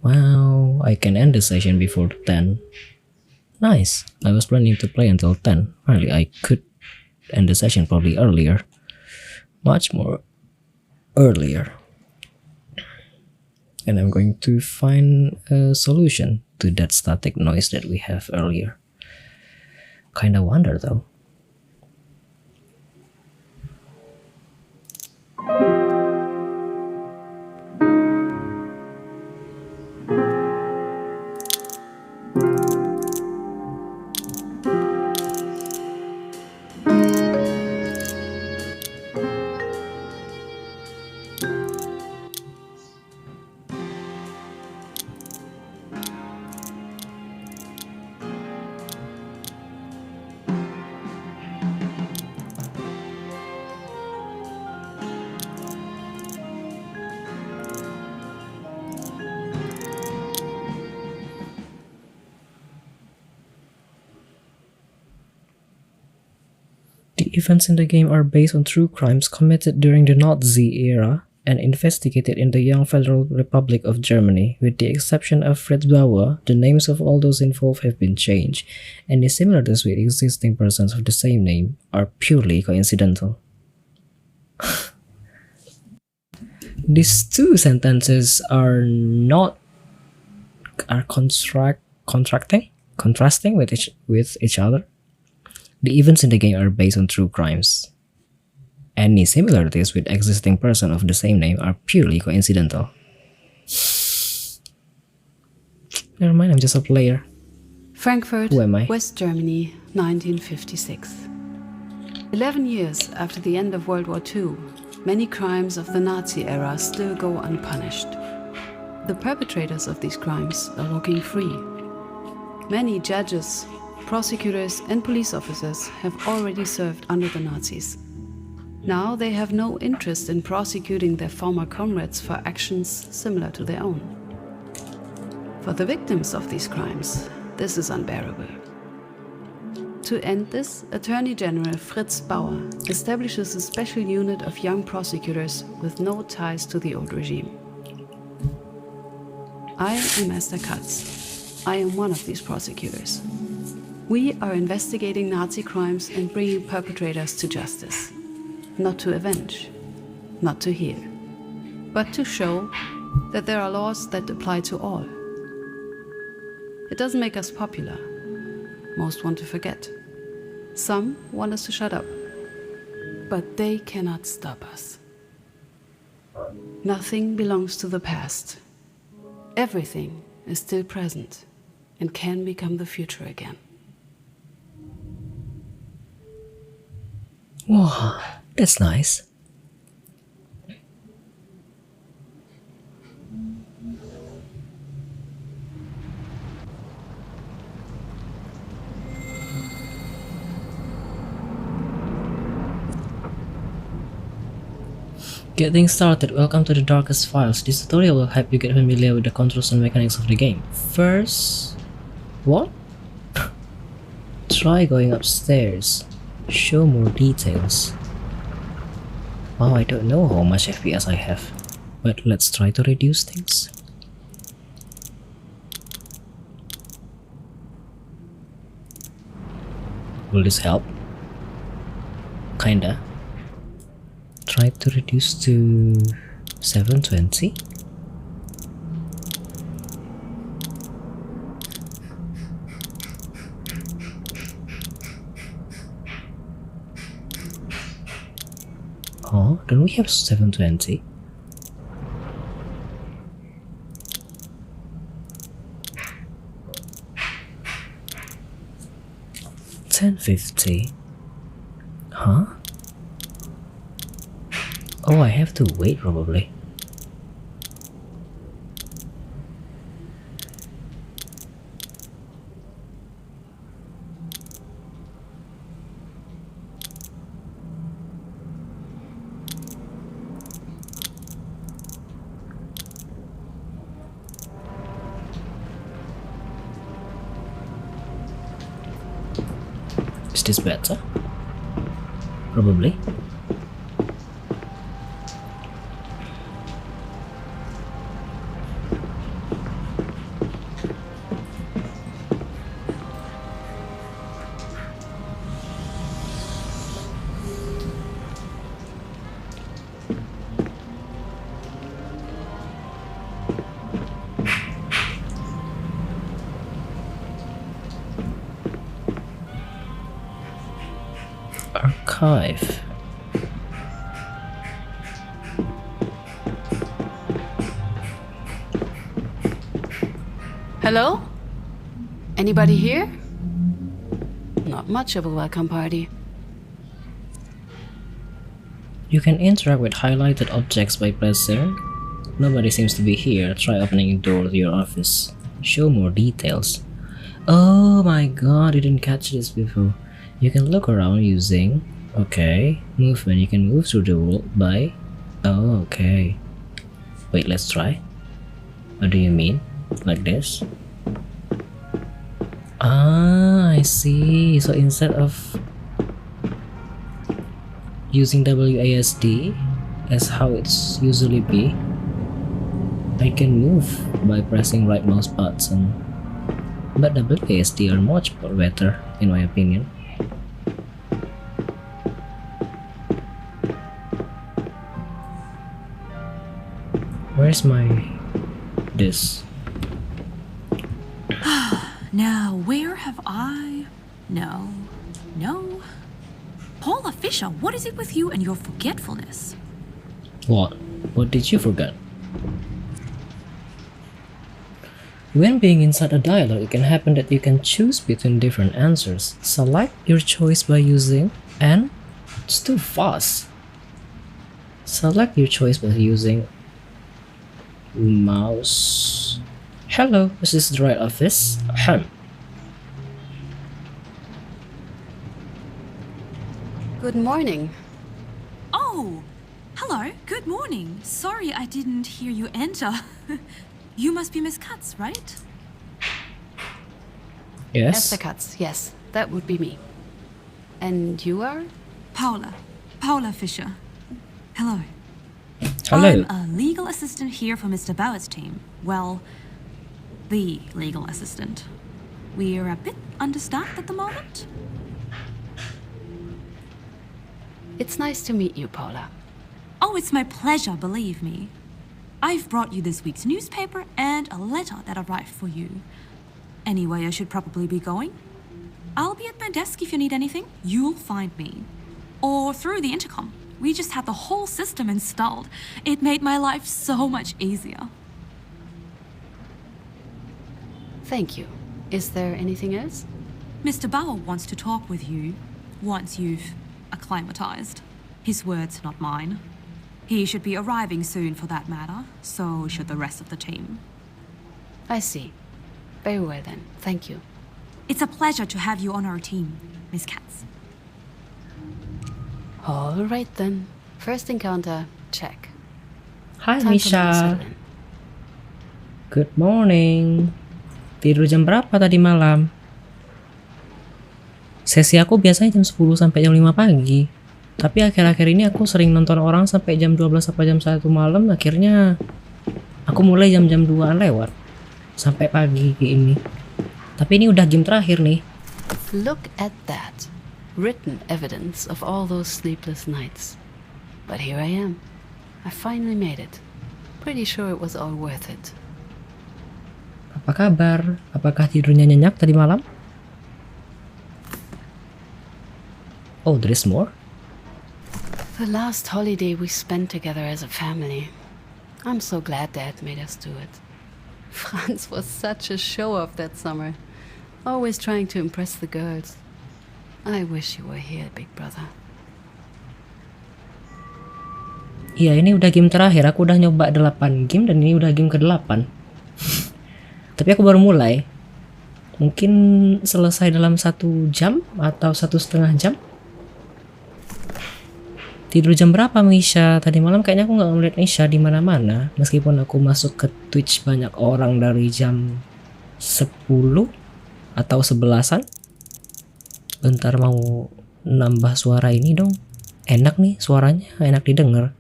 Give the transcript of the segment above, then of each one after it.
Wow, I can end the session before 10. Nice. I was planning to play until 10. Apparently, I could end the session probably earlier. Much more earlier. And I'm going to find a solution to that static noise that we have earlier. Kinda wonder though. The events in the game are based on true crimes committed during the Nazi era and investigated in the young Federal Republic of Germany. With the exception of Fritz Bauer, the names of all those involved have been changed. Any similarities with existing persons of the same name are purely coincidental. These two sentences are contrasting with each other. The events in the game are based on true crimes. Any similarities with existing person of the same name are purely coincidental. Never mind, I'm just a player. Frankfurt, Who am I? West Germany, 1956. 11 years after the end of World War II, many crimes of the Nazi era still go unpunished. The perpetrators of these crimes are walking free. Many judges, prosecutors and police officers have already served under the Nazis. Now they have no interest in prosecuting their former comrades for actions similar to their own. For the victims of these crimes, this is unbearable. To end this, Attorney General Fritz Bauer establishes a special unit of young prosecutors with no ties to the old regime. I am Esther Katz. I am one of these prosecutors. We are investigating Nazi crimes and bringing perpetrators to justice. Not to avenge, not to heal, but to show that there are laws that apply to all. It doesn't make us popular. Most want to forget. Some want us to shut up. But they cannot stop us. Nothing belongs to the past. Everything is still present and can become the future again. Wow, that's nice. Getting started, welcome to the Darkest Files. This tutorial will help you get familiar with the controls and mechanics of the game. First... what? Try going upstairs. Show more details. Wow, I don't know how much FPS I have, but let's try to reduce things. Will this help? Kinda. Try to reduce to 720. Oh, don't we have 720? $10.50. Huh? Oh, I have to wait probably. Is this better? Probably. Hive. Hello? Anybody here? Not much of a welcome party. You can interact with highlighted objects by pressing. Nobody seems to be here. Try opening a door to your office. Show more details. Oh my god, I didn't catch this before. You can look around using... Okay. Movement. You can move through the world by... Oh, okay. Wait, let's try. What do you mean? Like this? Ah, I see. So instead of using WASD as how it's usually be, I can move by pressing right mouse button. But WASD are much better in my opinion. Where's my this? Now, where have I... No. Paula Fisher, what is it with you and your forgetfulness? What? What did you forget? When being inside a dialogue, it can happen that you can choose between different answers. Select your choice by using and it's too fast. Select your choice by using mouse. Hello, is this the right office? Ahem. Good morning. Oh, hello, good morning. Sorry I didn't hear you enter. You must be Miss Katz, right? Yes. Esther Katz, yes, that would be me. And you are? Paula Fisher. Hello. Hello. I'm a legal assistant here for Mr. Bauer's team. Well, the legal assistant. We're a bit understaffed at the moment. It's nice to meet you, Paula. Oh, it's my pleasure, believe me. I've brought you this week's newspaper and a letter that arrived for you. Anyway, I should probably be going. I'll be at my desk if you need anything. You'll find me. Or through the intercom. We just had the whole system installed. It made my life so much easier. Thank you. Is there anything else? Mr. Bauer wants to talk with you once you've acclimatized. His words, not mine. He should be arriving soon for that matter, so should the rest of the team. I see. Very well then. Thank you. It's a pleasure to have you on our team, Miss Katz. All right then. First encounter, check. Hi Time for me to Misha. settle in. Good morning. Tidur jam berapa tadi malam? Sesi aku biasanya jam 10 sampai jam 5 pagi. Tapi akhir-akhir ini aku sering nonton orang sampai jam 12 sampai jam 1 malam. Akhirnya aku mulai jam-jam 2-an lewat sampai pagi kayak ini. Tapi ini udah game terakhir nih. Look at that. Written evidence of all those sleepless nights. But here I am. I finally made it. Pretty sure it was all worth it. Apa kabar? Apakah tidurnya nyenyak tadi malam? Oh, there is more? The last holiday we spent together as a family. I'm so glad Dad made us do it. Franz was such a show-off that summer. Always trying to impress the girls. I wish you were here, big brother. Iya, ini udah game terakhir. Aku udah nyoba 8 game dan ini udah game ke-8. Tapi aku baru mulai. Mungkin selesai dalam 1 jam atau 1,5 jam. Tidur jam berapa Misha? Tadi malam kayaknya aku nggak ngeliat Misha di mana-mana. Meskipun aku masuk ke Twitch banyak orang dari jam 10 atau 11-an. Bentar mau nambah suara ini dong. Enak nih suaranya, enak didengar.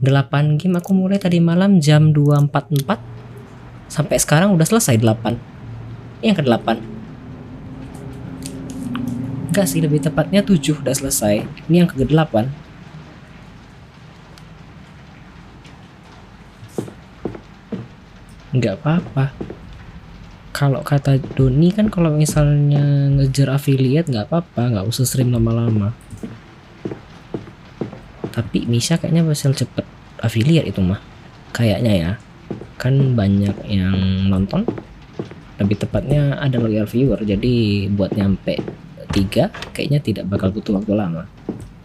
8 game aku mulai tadi malam jam 2.44. Sampai sekarang udah selesai 8. Ini yang ke-8. Enggak sih, lebih tepatnya 7 udah selesai. Ini yang ke-8. Enggak apa-apa. Kalau kata Doni kan kalau misalnya ngejar affiliate nggak apa-apa, nggak usah stream lama-lama. Tapi Misha kayaknya bakal cepet affiliate itu mah. Kayaknya ya. Kan banyak yang nonton. Lebih tepatnya ada loyal viewer, jadi buat nyampe 3 kayaknya tidak bakal butuh waktu lama.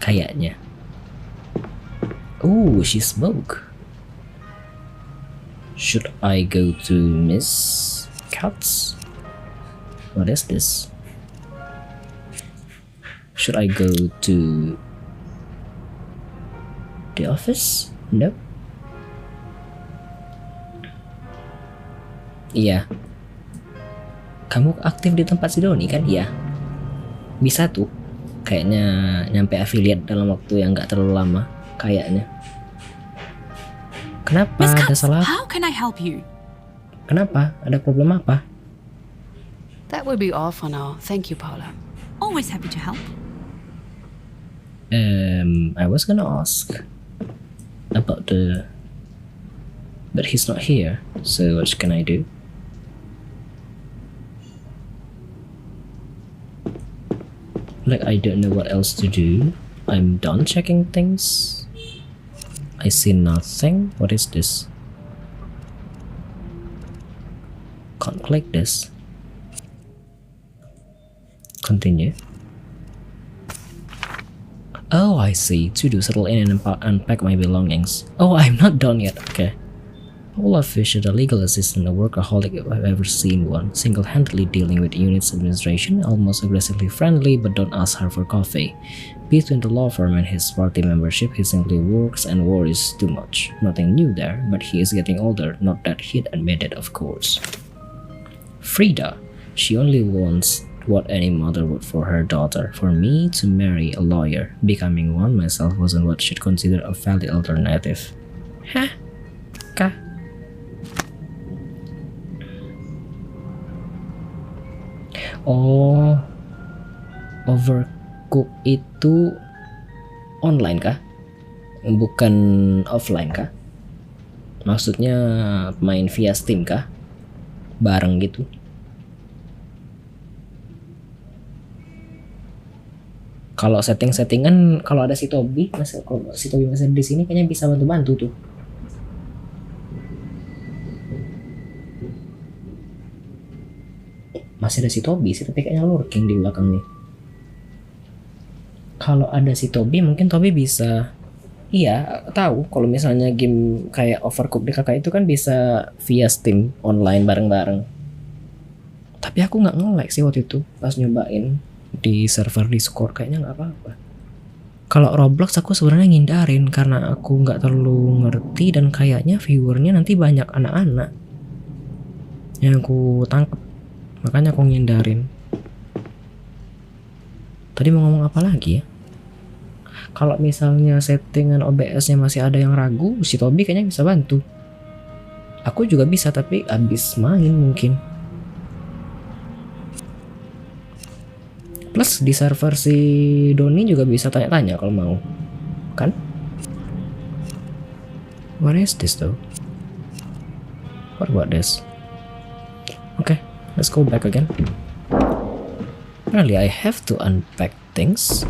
Kayaknya. Oh, she spoke. Should I go to Miss Katz? What is this? Should I go to the office? No. Iya. Kamu aktif di tempat si Doni kan? Iya. Bisa tuh. Kayaknya nyampe affiliate dalam waktu yang gak terlalu lama. Kayaknya. Kenapa? Miss Ada Katz, salah? how can I help you? Kenapa? Ada problem apa? That will be all for now. Thank you, Paula. Always happy to help. I was gonna ask about the... But he's not here, so what can I do? Like, I don't know what else to do. I'm done checking things. I see nothing. What is this? Can't click this. Continue. Oh, I see. To do, settle in and unpack my belongings. Oh, I'm not done yet. Okay. Olaf Fisher, the legal assistant, a workaholic if I've ever seen one, single-handedly dealing with unit's administration, almost aggressively friendly, but don't ask her for coffee. Between the law firm and his party membership, he simply works and worries too much. Nothing new there, but he is getting older, not that he'd admit it, of course. Frida, she only wants what any mother would for her daughter. For me to marry a lawyer, becoming one myself wasn't what she'd consider a valid alternative. Hah? Kah? Oh, Overcook itu online kah? Bukan offline kah? Maksudnya main via Steam kah? Bareng gitu? Kalau setting-settingan, kalau ada si Tobi, kalau si Tobi masih di sini kayaknya bisa bantu-bantu tuh. Masih ada si Tobi sih, tapi kayaknya lurking di belakang nih. Kalau ada si Tobi, mungkin Tobi bisa, iya tahu kalau misalnya game kayak Overcooked DKK itu kan bisa via Steam online bareng-bareng. Tapi aku nggak nge-like sih waktu itu pas nyobain di server Discord, kayaknya nggak apa-apa. Kalau Roblox aku sebenarnya ngindarin karena aku nggak terlalu ngerti dan kayaknya viewernya nanti banyak anak-anak yang aku tangkep. Makanya aku ngindarin. Tadi mau ngomong apa lagi ya? Kalau misalnya settingan OBS-nya masih ada yang ragu, si Tobi kayaknya bisa bantu. Aku juga bisa, tapi abis main mungkin. Plus di server si Doni juga bisa tanya-tanya kalau mau. Kan? What is this though? What about this? Okay. Let's go back again. Apparently I have to unpack things.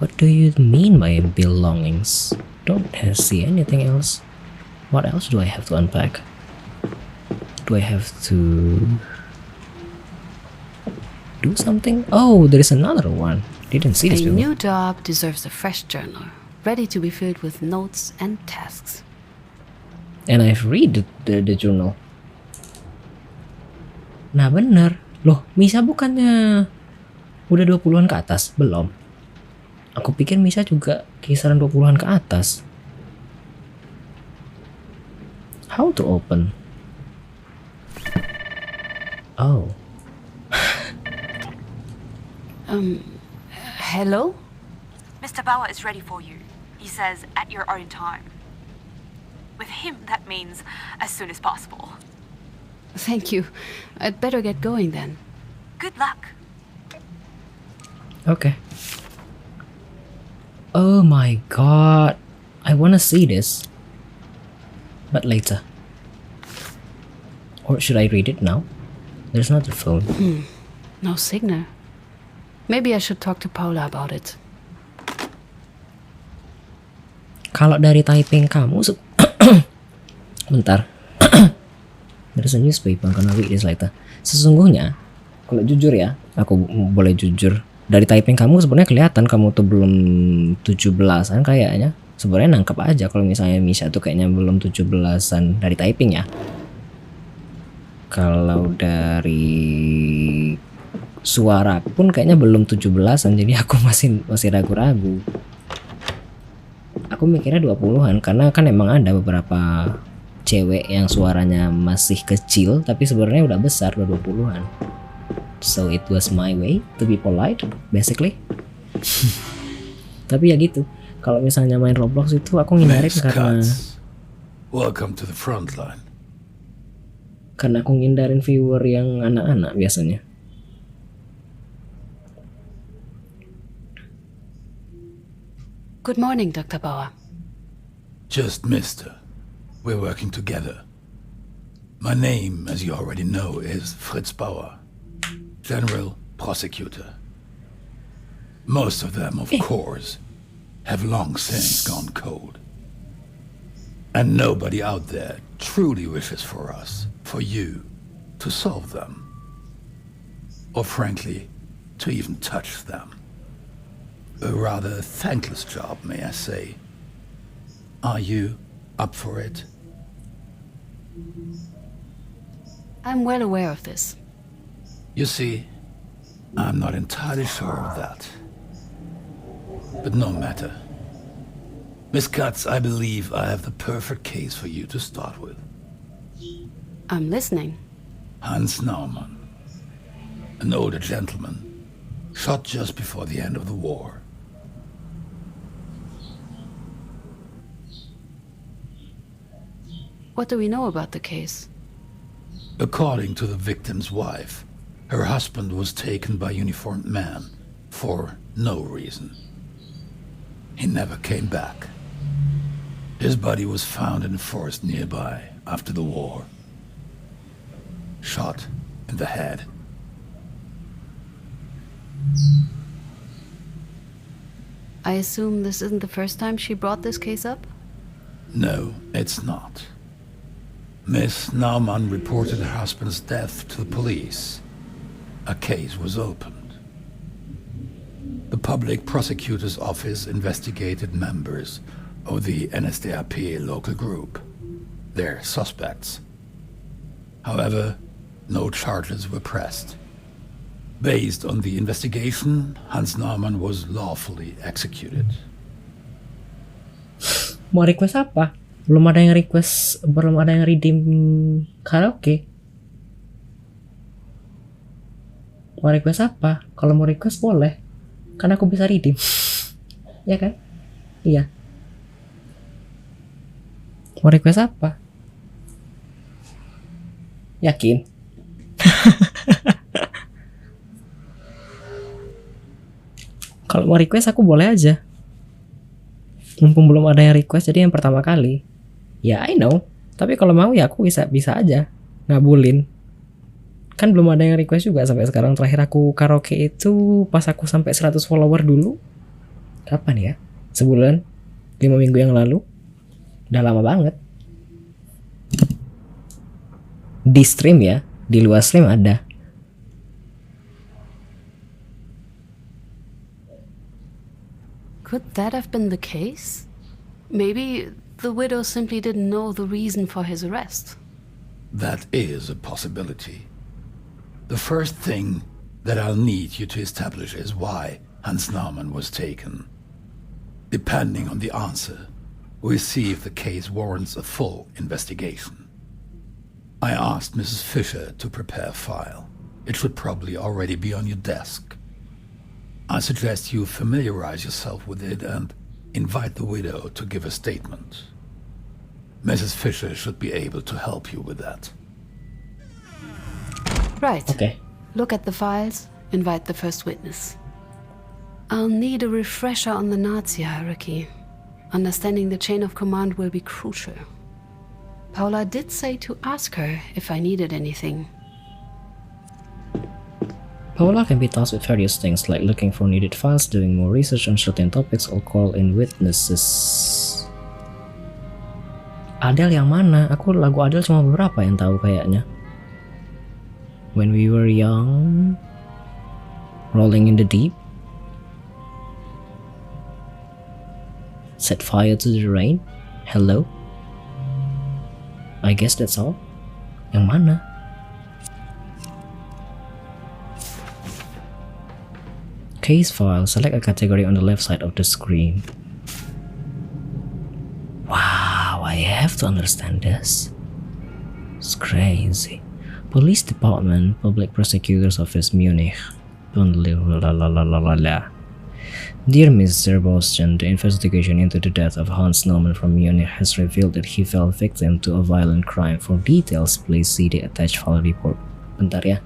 What do you mean by belongings? Don't see anything else. What else do I have to unpack? Do I have to do something? Oh, there is another one. Didn't see this A before. new job deserves a fresh journal, ready to be filled with notes and tasks. And I've read the journal. Nah bener. Loh, Misha bukannya udah 20-an ke atas? Belum. Aku pikir Misha juga kisaran 20-an ke atas. How to open? Oh. Hello? Mr. Bauer is ready for you. He says at your own time. With him, that means as soon as possible. Thank you. I'd better get going then. Good luck. Okay. Oh my god. I wanna see this. But later. Or should I read it now? There's not a phone. No signal. Maybe I should talk to Paula about it. Kalau dari typing kamu bentar. There's a newspaper, I'm gonna read this later. Sesungguhnya, kalau jujur ya, aku boleh jujur. Dari typing kamu sebenarnya kelihatan kamu tuh belum 17-an kayaknya. Sebenarnya nangkep aja kalau misalnya Misha tuh kayaknya belum 17-an dari typing ya. Kalau dari suara pun kayaknya belum 17-an, jadi aku masih ragu-ragu. Aku mikirnya 20-an karena kan emang ada beberapa cewek yang suaranya masih kecil tapi sebenarnya udah besar, udah 20-an. So it was my way to be polite, basically. Tapi ya gitu. Kalau misalnya main Roblox itu aku ngindarin karena welcome to the front line. Karena aku ngindarin viewer yang anak-anak biasanya. Good morning, Dr. Bauer. Just Mister. We're working together. My name, as you already know, is Fritz Bauer, General Prosecutor. Most of them, of course, have long since gone cold. And nobody out there truly wishes for us, for you, to solve them. Or frankly, to even touch them. A rather thankless job, may I say. Are you up for it? I'm well aware of this. You see, I'm not entirely sure of that. But no matter. Miss Katz, I believe I have the perfect case for you to start with. I'm listening. Hans Naumann, an older gentleman, shot just before the end of the war. What do we know about the case? According to the victim's wife, her husband was taken by uniformed men for no reason. He never came back. His body was found in a forest nearby after the war. Shot in the head. I assume this isn't the first time she brought this case up? No, it's not. Miss Naumann reported her husband's death to the police. A case was opened. The public prosecutor's office investigated members of the NSDAP local group. They're suspects. However, no charges were pressed. Based on the investigation, Hans Naumann was lawfully executed. Mau request apa? Belum ada yang redeem karaoke. Mau request apa? Kalau mau request boleh. Kan aku bisa redeem. Ya kan? Iya. Mau request apa? Yakin? Kalau mau request aku boleh aja. Mumpung belum ada yang request, jadi yang pertama kali. Ya I know, tapi kalau mau ya aku bisa aja ngabulin. Kan belum ada yang request juga sampai sekarang. Terakhir aku karaoke itu pas aku sampai 100 follower dulu. Kapan ya? Sebulan? 5 minggu yang lalu? Udah lama banget. Di stream ya, di luar stream ada. Could that have been the case? Maybe the widow simply didn't know the reason for his arrest. That is a possibility. The first thing that I'll need you to establish is why Hans Naumann was taken. Depending on the answer, we'll see if the case warrants a full investigation. I asked Mrs. Fisher to prepare a file. It should probably already be on your desk. I suggest you familiarize yourself with it and invite the widow to give a statement. Mrs. Fisher should be able to help you with that. Right. Okay. Look at the files, invite the first witness. I'll need a refresher on the Nazi hierarchy. Understanding the chain of command will be crucial. Paula did say to ask her if I needed anything. Paula can be tasked with various things like looking for needed files, doing more research on certain topics, or call in witnesses. Adele yang mana? Aku lagu Adele cuma beberapa yang tahu kayaknya. When we were young, rolling in the deep, set fire to the rain, hello. I guess that's all. Yang mana? Case file, select a category on the left side of the screen. Wow, I have to understand this. It's crazy. Police Department, Public Prosecutor's Office, Munich. Dear Mr. Bostian, the investigation into the death of Hans Naumann from Munich has revealed that he fell victim to a violent crime. For details, please see the attached file report. Bentar ya.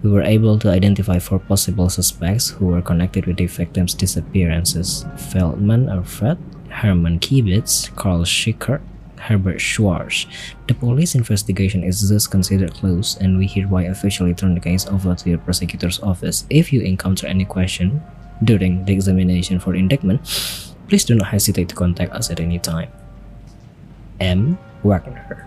We were able to identify 4 possible suspects who were connected with the victims' disappearances: Feldman Alfred, Hermann Kibitz, Karl Schickert, Herbert Schwarz. The police investigation is thus considered closed, and we hereby officially turn the case over to your prosecutor's office. If you encounter any question during the examination for indictment, please do not hesitate to contact us at any time. M. Wagner.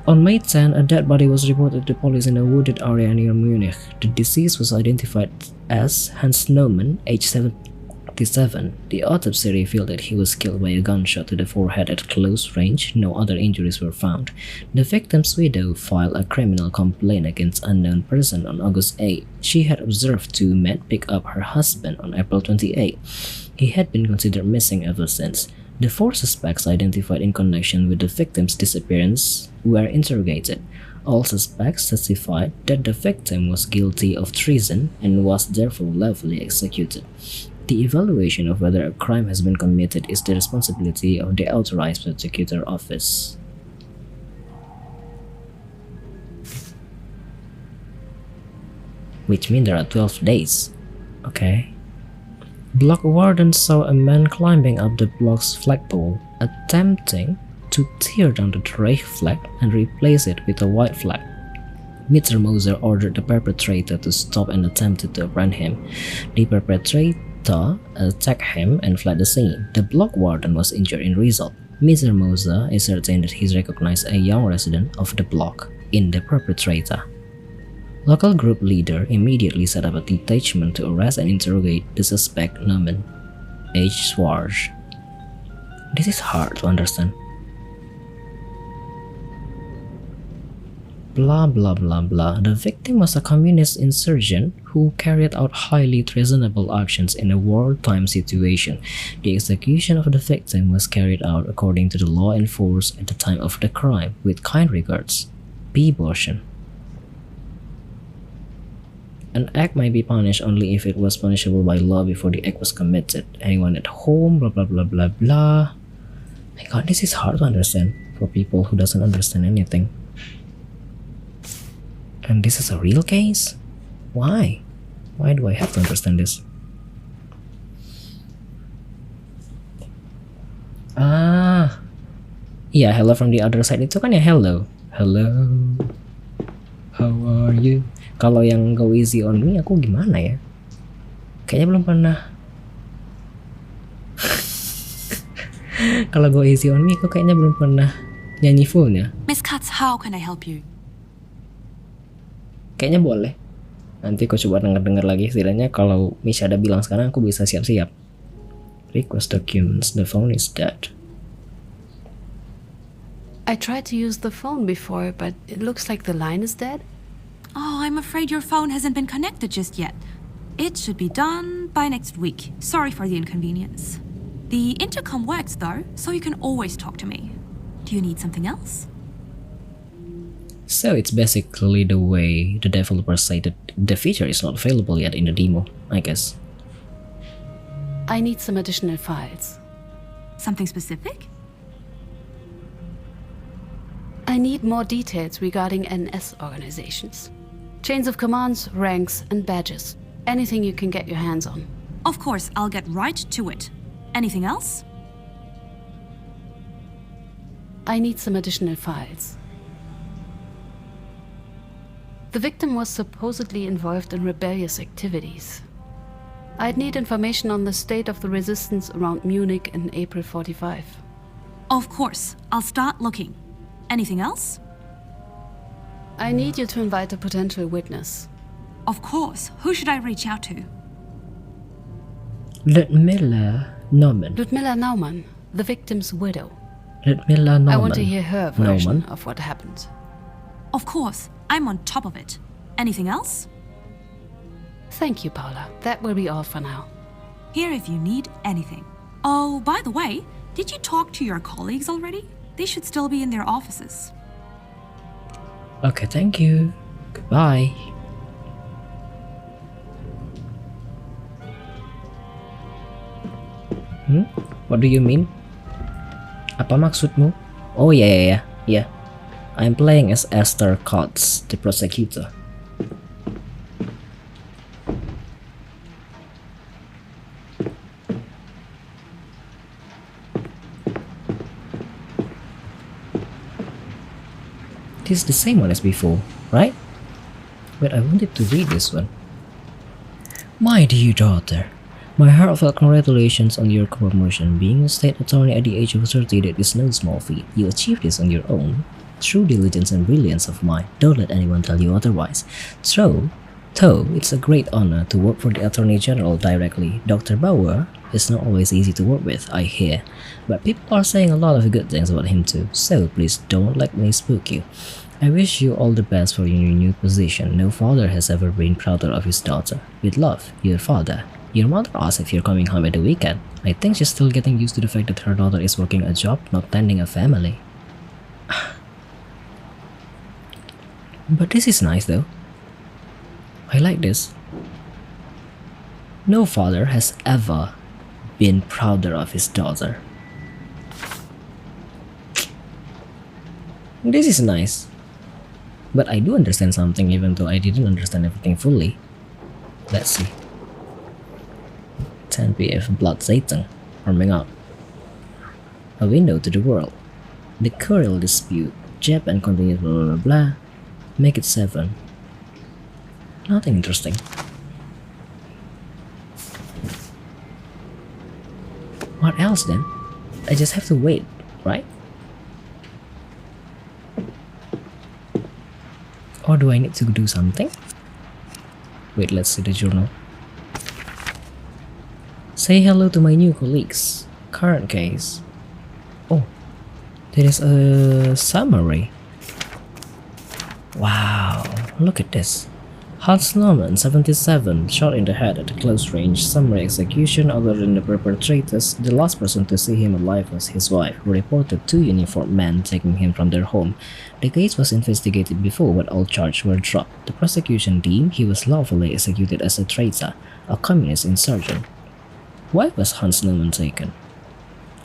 On May 10, a dead body was reported to police in a wooded area near Munich. The deceased was identified as Hans Naumann, age 77. The autopsy revealed that he was killed by a gunshot to the forehead at close range. No other injuries were found. The victim's widow filed a criminal complaint against unknown person on August 8. She had observed 2 men pick up her husband on April 28. He had been considered missing ever since. The 4 suspects identified in connection with the victim's disappearance were interrogated. All suspects testified that the victim was guilty of treason and was therefore lawfully executed. The evaluation of whether a crime has been committed is the responsibility of the authorized prosecutor office. Which means there are 12 days. Okay. Block warden saw a man climbing up the block's flagpole, attempting to tear down the Reich flag and replace it with a white flag. Mr. Moser ordered the perpetrator to stop and attempted to apprehend him. The perpetrator attacked him and fled the scene. The block warden was injured in result. Mr. Moser is certain that he recognized a young resident of the block in the perpetrator. Local group leader immediately set up a detachment to arrest and interrogate the suspect Naumann, H. Schwarz. This is hard to understand. Blah blah blah blah. The victim was a communist insurgent who carried out highly treasonable actions in a wartime situation. The execution of the victim was carried out according to the law in force at the time of the crime. With kind regards, P. Boschen. An act may be punished only if it was punishable by law before the act was committed. Anyone at home, blah blah blah blah blah. My god, this is hard to understand for people who doesn't understand anything. And this is a real case? Why? Why do I have to understand this? Yeah, hello from the other side itu kan ya hello. Hello. How are you? Kalau yang Go Easy on Me aku gimana ya? Kayaknya belum pernah. Kalau Go Easy on Me aku kayaknya belum pernah nyanyi fullnya. Miss Katz, how can I help you? Kayaknya boleh. Nanti aku coba denger lagi. Setidaknya kalau Misha ada bilang sekarang aku bisa siap-siap. Request documents. The phone is dead. I tried to use the phone before, but it looks like the line is dead. Oh, I'm afraid your phone hasn't been connected just yet. It should be done by next week. Sorry for the inconvenience. The intercom works though, so you can always talk to me. Do you need something else? So it's basically the way the developers say that the feature is not available yet in the demo, I guess. I need some additional files. Something specific? I need more details regarding NS organizations. Chains of commands, ranks, and badges. Anything you can get your hands on. Of course, I'll get right to it. Anything else? I need some additional files. The victim was supposedly involved in rebellious activities. I'd need information on the state of the resistance around Munich in April 45. Of course, I'll start looking. Anything else? I need you to invite a potential witness. Of course. Who should I reach out to? Ludmilla Naumann. Ludmilla Naumann, the victim's widow. Ludmilla Naumann. I want to hear her version Naumann. of what happened. Of course. I'm on top of it. Anything else? Thank you, Paula. That will be all for now. Here if you need anything. Oh, by the way, did you talk to your colleagues already? They should still be in their offices. Okay, thank you. Goodbye. What do you mean? Apa maksudmu? Oh yeah. I'm playing as Esther Kotz, the prosecutor. This is the same one as before, right? Wait, I wanted to read this one. My dear daughter, my heartfelt congratulations on your promotion. Being a state attorney at the age of 30, that is no small feat. You achieved this on your own, through diligence and brilliance of mind. Don't let anyone tell you otherwise. Though it's a great honor to work for the Attorney General directly. Dr. Bauer is not always easy to work with, I hear, but people are saying a lot of good things about him too, so please don't let me spook you. I wish you all the best for your new position. No father has ever been prouder of his daughter. With love, your father. Your mother asked if you're coming home at the weekend. I think she's still getting used to the fact that her daughter is working a job, not tending a family. But this is nice though. I like this. No father has ever been prouder of his daughter. This is nice. But I do understand something even though I didn't understand everything fully. Let's see. 10 PF Blood Satan warming up. A window to the world. The Kuril dispute. Japan continues blah blah blah blah. Make it 7. Nothing interesting. What else then? I just have to wait, right? Or do I need to do something? Wait, let's see the journal. Say hello to my new colleagues. Current case. Oh, there is a summary. Wow, look at this. Hans Naumann, 77, shot in the head at a close range. Summary execution. Other than the perpetrators, the last person to see him alive was his wife, who reported 2 uniformed men taking him from their home. The case was investigated before, but all charges were dropped. The prosecution deemed he was lawfully executed as a traitor, a communist insurgent. Why was Hans Naumann taken?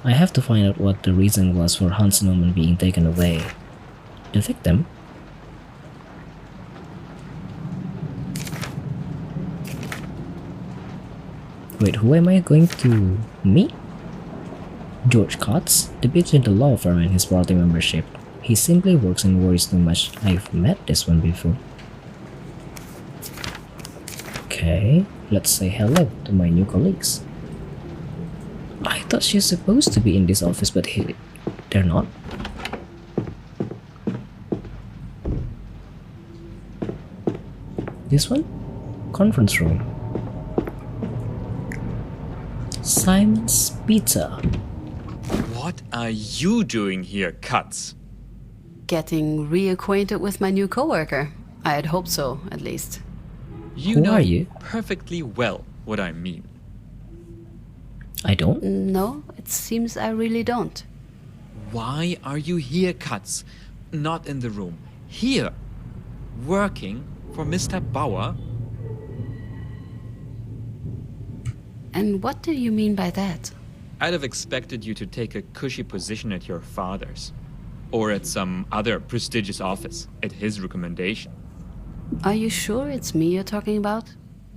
I have to find out what the reason was for Hans Naumann being taken away. The victim? Wait, who am I going to meet? George Kotz, the between the law firm and his party membership. He simply works and worries too much. I've met this one before. Okay, let's say hello to my new colleagues. I thought she's supposed to be in this office, but they're not. This one? Conference room. Simon Spitzer. What are you doing here, Katz? Getting reacquainted with my new coworker. I had hoped so, at least. You Who know are you? perfectly well what I mean. I don't. No, it seems I really don't. Why are you here, Katz? Not in the room. Here. Working for Mr. Bauer? And what do you mean by that? I'd have expected you to take a cushy position at your father's. Or at some other prestigious office, at his recommendation. Are you sure it's me you're talking about?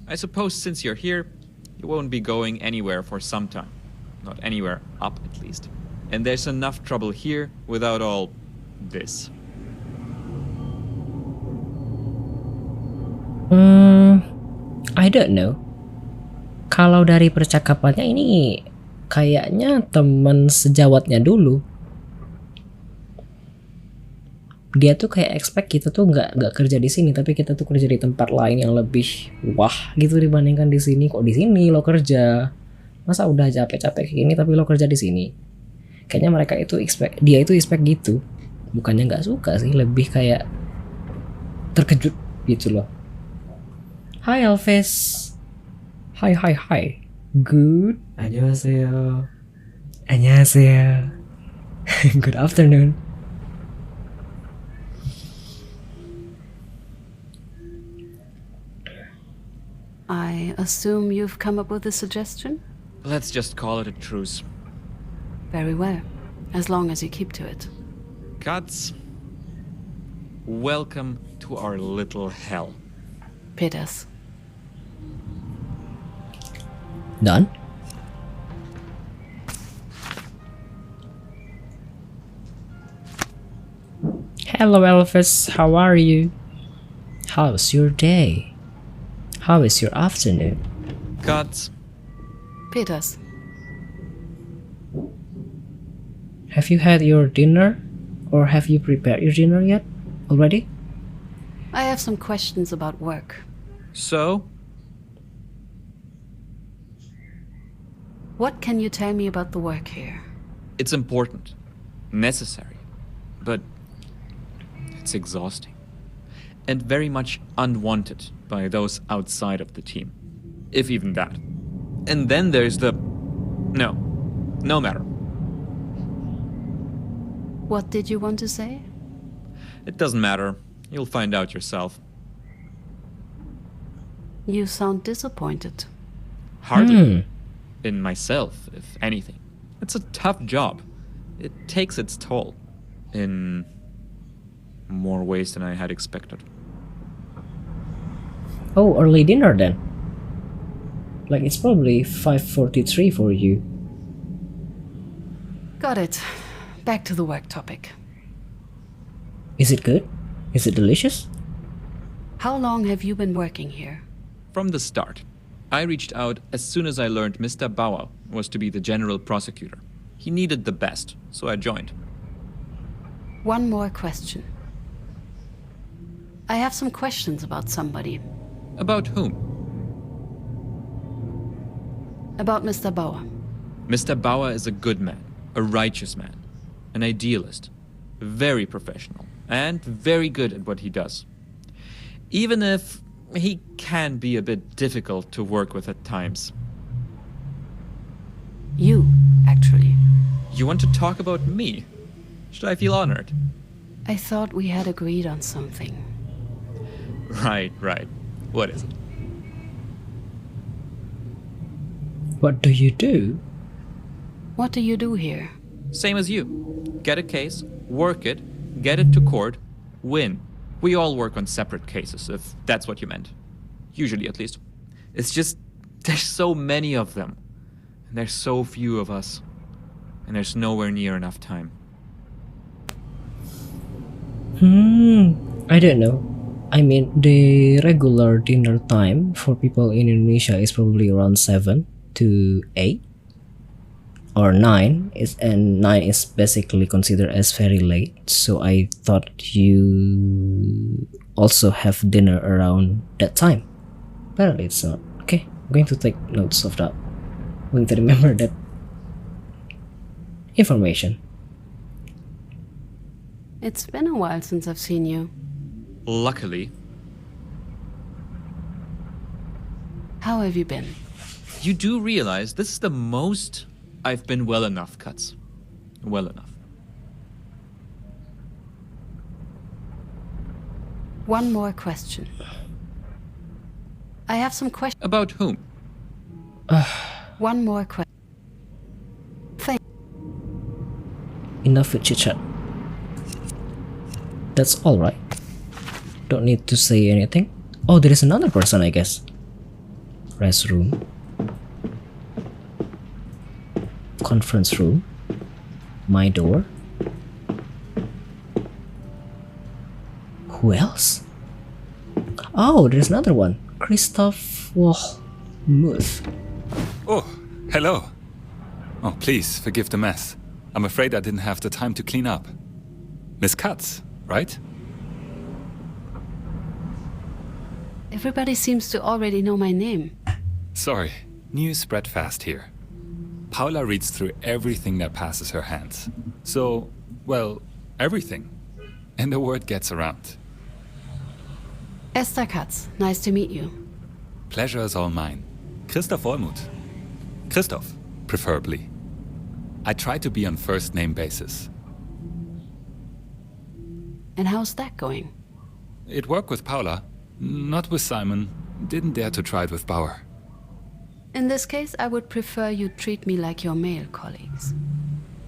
I suppose since you're here, you won't be going anywhere for some time. Not anywhere up, at least. And there's enough trouble here without all this. I don't know. Kalau dari percakapannya ini kayaknya teman sejawatnya dulu. Dia tuh kayak expect kita tuh nggak kerja di sini, tapi kita tuh kerja di tempat lain yang lebih wah gitu dibandingkan di sini. Kok di sini lo kerja? Masa udah capek-capek kayak gini tapi lo kerja di sini? Kayaknya mereka itu dia itu expect gitu. Bukannya nggak suka sih, lebih kayak terkejut gitu loh. Hi Elvis. Hi. Good. 안녕하세요. 안녕하세요. Good afternoon. I assume you've come up with a suggestion? Let's just call it a truce. Very well, as long as you keep to it. Guts, welcome to our little hell. Peters. Done? Hello Elvis, how are you? How's your day? How is your afternoon? Guts, Peters. Have you had your dinner? Or have you prepared your dinner yet? Already? I have some questions about work. so? What can you tell me about the work here? It's important, necessary, but it's exhausting. And very much unwanted by those outside of the team. If even that. And then there's the... No matter. What did you want to say? It doesn't matter. You'll find out yourself. You sound disappointed. Hardly. In myself, if anything. It's a tough job. It takes its toll. In more ways than I had expected. Oh, early dinner then. Like it's probably 5:43 for you. Got it. Back to the work topic. Is it good? Is it delicious? How long have you been working here? From the start. I reached out as soon as I learned Mr. Bauer was to be the general prosecutor. He needed the best, so I joined. One more question. I have some questions about somebody. About whom? About Mr. Bauer. Mr. Bauer is a good man, a righteous man, an idealist, very professional, and very good at what he does. Even if he can be a bit difficult to work with at times. You, actually. You want to talk about me? Should I feel honored? I thought we had agreed on something. Right. What is it? What do you do? What do you do here? Same as you. Get a case, work it, get it to court, win. We all work on separate cases, if that's what you meant. Usually, at least. It's just, there's so many of them. And there's so few of us. And there's nowhere near enough time. I don't know. I mean, the regular dinner time for people in Indonesia is probably around 7 to 8 or 9 and 9 is basically considered as very late, so I thought you also have dinner around that time. Apparently it's not. Okay, I'm going to take notes of that. I'm going to remember that information. It's been a while since I've seen you. Luckily, How have you been? you do realize this is the most I've been well enough, Cuts. Well enough. One more question. I have some questions. About whom? One more question. Enough with chit chat. That's all right. Don't need to say anything. Oh, there is another person, I guess. Rest room. Conference room. My door. Who else? Oh, there's another one. Christoph Muth. Oh, hello. Oh, please forgive the mess. I'm afraid I didn't have the time to clean up. Miss Katz, right? Everybody seems to already know my name. Sorry, news spread fast here. Paula reads through everything that passes her hands. So, well, everything. And the word gets around. Esther Katz, nice to meet you. Pleasure is all mine. Christoph Olmuth. Christoph, preferably. I try to be on first name basis. And how's that going? It worked with Paula, not with Simon. Didn't dare to try it with Bauer. In this case, I would prefer you treat me like your male colleagues.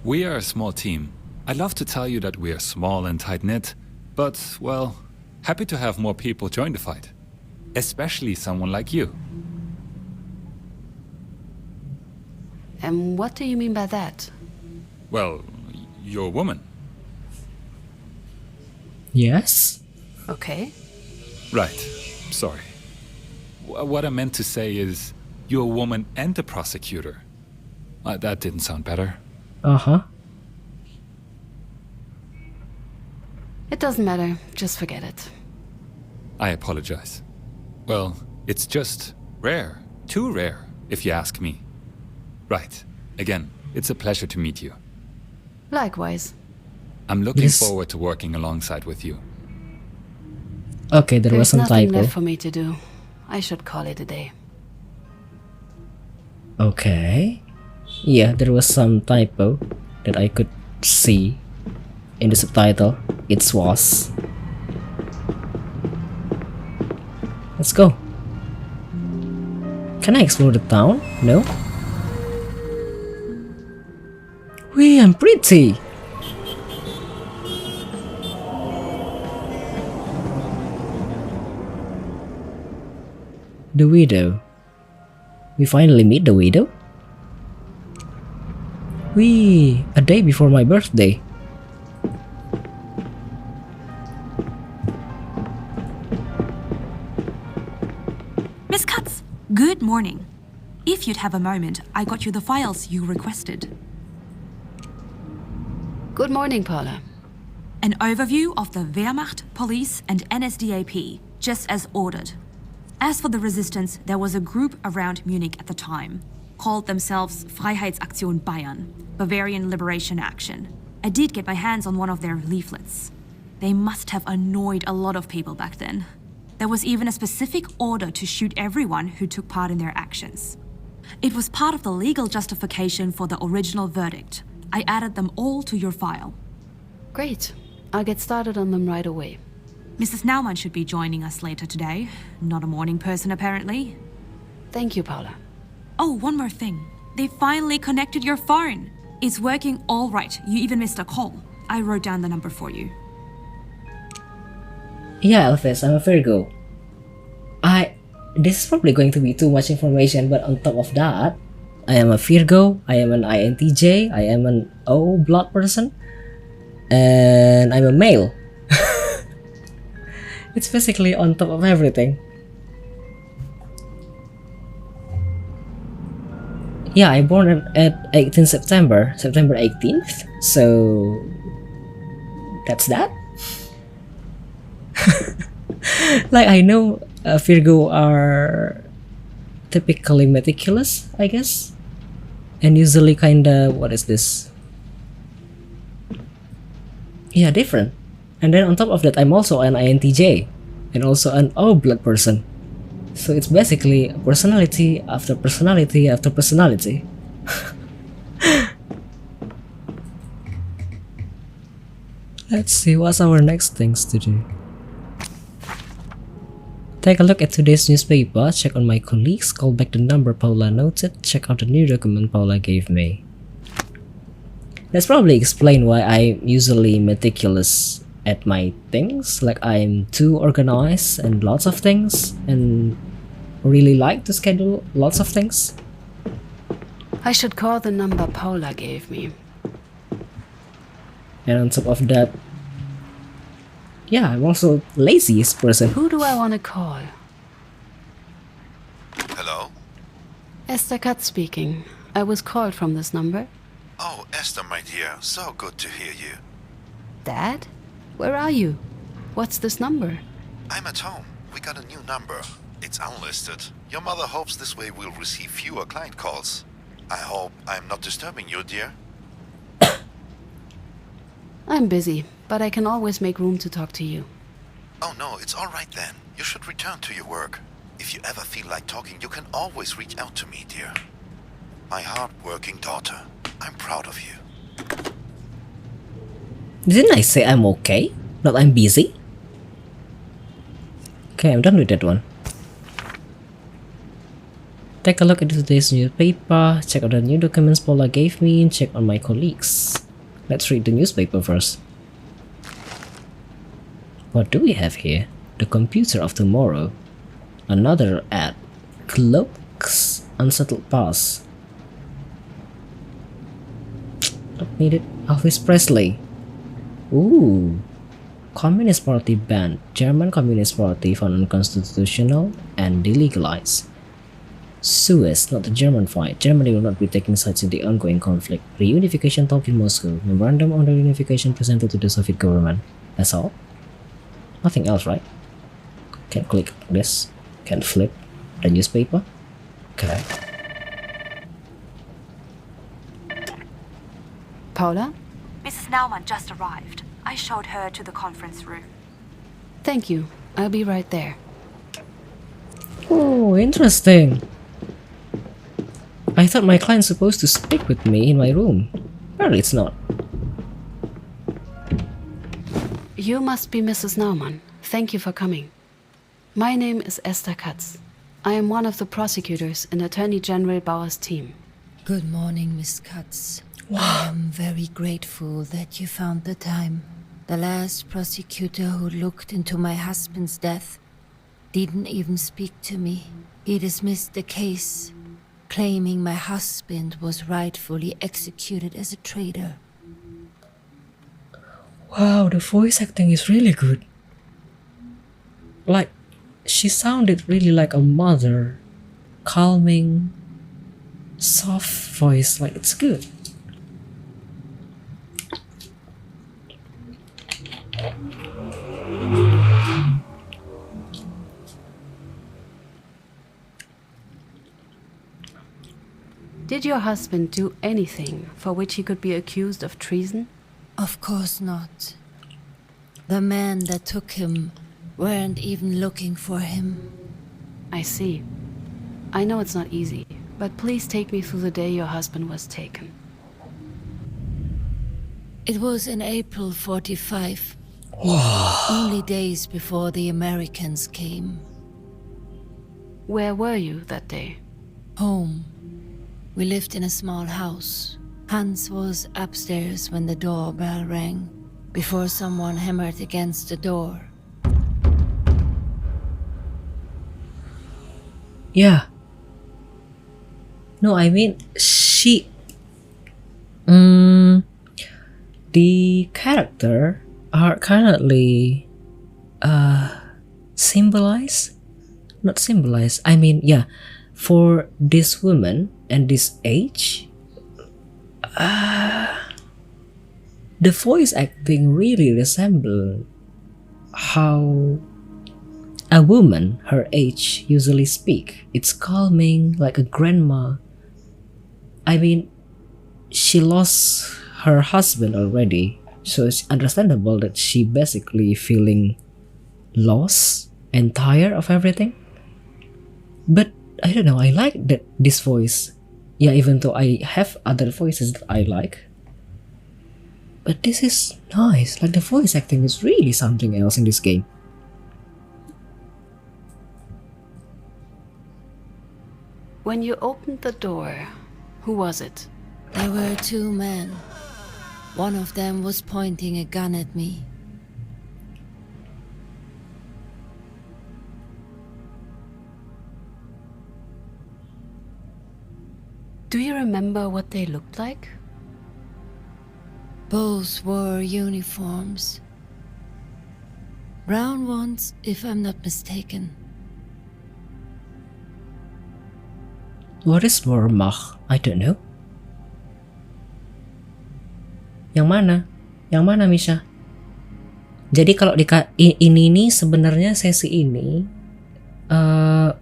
We are a small team. I'd love to tell you that we are small and tight-knit, but, well, happy to have more people join the fight. Especially someone like you. And what do you mean by that? Well, you're a woman. Yes? Okay. Right. Sorry. What I meant to say is, you're a woman and a prosecutor. That didn't sound better. Uh-huh. It doesn't matter. Just forget it. I apologize. Well, it's just rare. Too rare, if you ask me. Right. Again, it's a pleasure to meet you. Likewise. I'm looking Yes. forward to working alongside with you. Okay, there was There's some nothing typo. left for me to do. I should call it a day. Okay. Yeah, there was some typo that I could see in the subtitle. It was. Let's go. Can I explore the town? No? Wee, I'm pretty! The widow. We finally meet the widow? Wee, a day before my birthday. Miss Katz, good morning. If you'd have a moment, I got you the files you requested. Good morning, Paula. An overview of the Wehrmacht, police, and NSDAP, just as ordered. As for the resistance, there was a group around Munich at the time, called themselves Freiheitsaktion Bayern, Bavarian Liberation Action. I did get my hands on one of their leaflets. They must have annoyed a lot of people back then. There was even a specific order to shoot everyone who took part in their actions. It was part of the legal justification for the original verdict. I added them all to your file. Great. I'll get started on them right away. Mrs. Naumann should be joining us later today. Not a morning person, apparently. Thank you, Paula. Oh, one more thing. They finally connected your phone. It's working all right. You even missed a call. I wrote down the number for you. Yeah, Elvis, I'm a Virgo. This is probably going to be too much information, but on top of that, I am a Virgo, I am an INTJ, I am an O blood person, and I'm a male. It's basically on top of everything. Yeah, I born at 18 September 18th, so that's that. Like, I know Virgo are typically meticulous, I guess, and usually kinda, what is this? Yeah, different. And then on top of that, I'm also an INTJ and also an O blood person. So it's basically personality after personality after personality. Let's see what's our next things to do. Take a look at today's newspaper, check on my colleagues, call back the number Paula noted, check out the new document Paula gave me. That's probably explain why I'm usually meticulous at my things, like I'm too organized and lots of things, and really like to schedule lots of things. I should call the number Paula gave me. And on top of that, yeah, I'm also laziest person. Who do I want to call? Hello? Esther Katz speaking. I was called from this number. Oh, Esther, my dear, so good to hear you. Dad? Where are you? What's this number? I'm at home. We got a new number. It's unlisted. Your mother hopes this way we'll receive fewer client calls. I hope I'm not disturbing you, dear. I'm busy, but I can always make room to talk to you. Oh no, it's all right then. You should return to your work. If you ever feel like talking, you can always reach out to me, dear. My hard-working daughter. I'm proud of you. Didn't I say I'm okay? Not I'm busy? Okay, I'm done with that one. Take a look at today's newspaper, check out the new documents Paula gave me, and check on my colleagues. Let's read the newspaper first. What do we have here? The computer of tomorrow. Another ad. Cloaks Unsettled Past. Don't need it. Elvis Presley. Ooh. Communist Party banned. German Communist Party found unconstitutional and delegalized. Suez, not the German fight. Germany will not be taking sides in the ongoing conflict. Reunification talk in Moscow. Memorandum on the reunification presented to the Soviet government. That's all? Nothing else, right? Can't click this. Can't flip the newspaper. Okay. Paula? Mrs. Naumann just arrived. I showed her to the conference room. Thank you. I'll be right there. Oh, interesting. I thought my client's supposed to speak with me in my room. Apparently it's not. You must be Mrs. Naumann. Thank you for coming. My name is Esther Katz. I am one of the prosecutors in Attorney General Bauer's team. Good morning, Miss Katz. I am very grateful that you found the time. The last prosecutor who looked into my husband's death didn't even speak to me. He dismissed the case, claiming my husband was rightfully executed as a traitor. Wow, the voice acting is really good. Like, she sounded really like a mother. Calming, soft voice, like it's good. Did your husband do anything for which he could be accused of treason? Of course not. The men that took him weren't even looking for him. I see. I know it's not easy, but please take me through the day your husband was taken. It was in April 45. Only days before the Americans came. Where were you that day? Home. We lived in a small house. Hans was upstairs when the doorbell rang, before someone hammered against the door. Yeah. No, I mean, she... the character are currently symbolized? Not symbolized, I mean, yeah, for this woman and this age, the voice acting really resemble how a woman her age usually speak. It's calming, like a grandma. I mean, she lost her husband already, so it's understandable that she basically feeling lost and tired of everything. But I don't know, I like that this voice. Yeah, even though I have other voices that I like, but this is nice. Like, the voice acting is really something else in this game. When you opened the door, who was it? There were two men. One of them was pointing a gun at me. Do you remember what they looked like? Both wore uniforms. Brown ones, if I'm not mistaken. What is Wehrmacht? I don't know. Yang mana? Yang mana, Misha? Jadi kalau ini nih sebenarnya sesi ini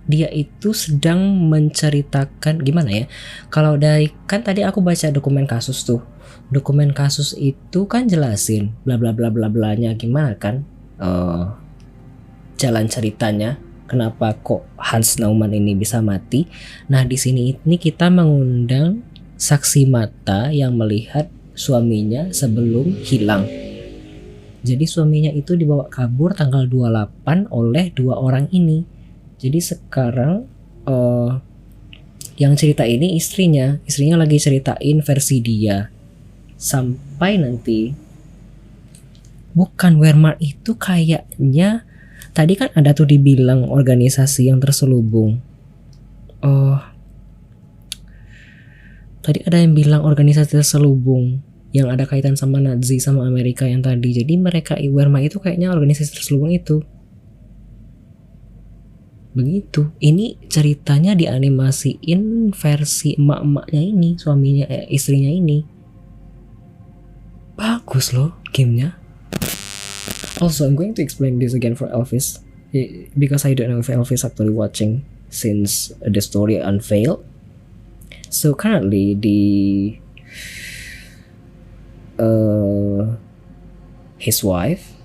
dia itu sedang menceritakan gimana ya? Kalau dari kan tadi aku baca dokumen kasus tuh. Dokumen kasus itu kan jelasin bla bla bla bla blanya gimana kan? Jalan ceritanya kenapa kok Hans Naumann ini bisa mati. Nah, di sini ini kita mengundang saksi mata yang melihat suaminya sebelum hilang. Jadi suaminya itu dibawa kabur tanggal 28 oleh dua orang ini. Jadi sekarang yang cerita ini istrinya lagi ceritain versi dia. Sampai nanti bukan Wehrmacht itu kayaknya tadi kan ada tuh dibilang organisasi yang terselubung. Tadi ada yang bilang organisasi terselubung yang ada kaitan sama Nazi sama Amerika yang tadi. Jadi mereka Wehrmacht itu kayaknya organisasi terselubung itu. Begitu. Ini ceritanya dianimasiin versi emak-emaknya ini, suaminya istrinya ini. Bagus loh gamenya. Also, I'm going to explain this again for Elvis because I don't know if Elvis actually watching since the story unveiled. So currently his wife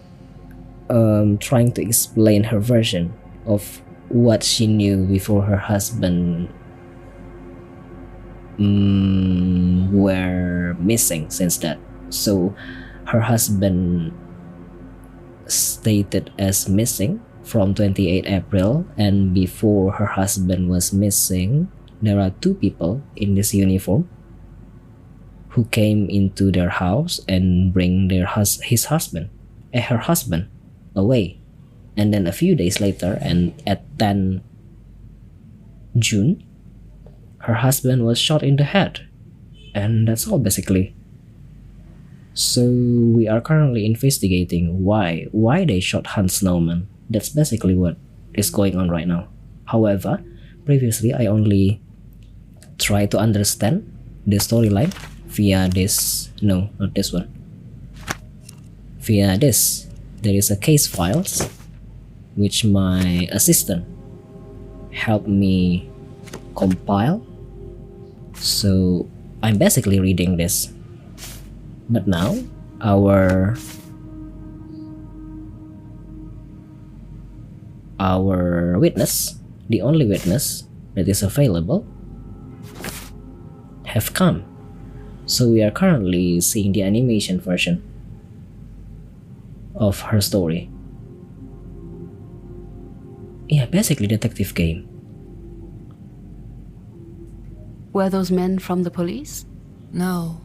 trying to explain her version of what she knew before her husband were missing since that. So her husband stated as missing from 28 April, and before her husband was missing, there are two people in this uniform who came into their house and bring her husband away. And then a few days later, and at 10 June, her husband was shot in the head. And that's all basically. So we are currently investigating why they shot Hans Naumann. That's basically what is going on right now. However, previously I only tried to understand the storyline via this. No, not this one. Via this. There is a case files which my assistant helped me compile. So I'm basically reading this. But now our witness, the only witness that is available, have come. So we are currently seeing the animation version of her story. Yeah, basically detective game. Were those men from the police? No.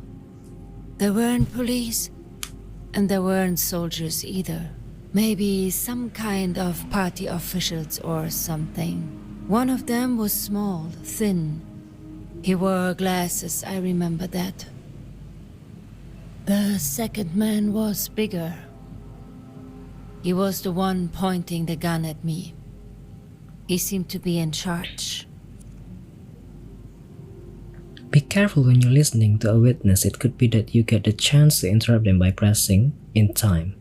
There weren't police, and there weren't soldiers either. Maybe some kind of party officials or something. One of them was small, thin. He wore glasses, I remember that. The second man was bigger. He was the one pointing the gun at me. He seemed to be in charge. Be careful when you're listening to a witness. It could be that you get the chance to interrupt them by pressing in time.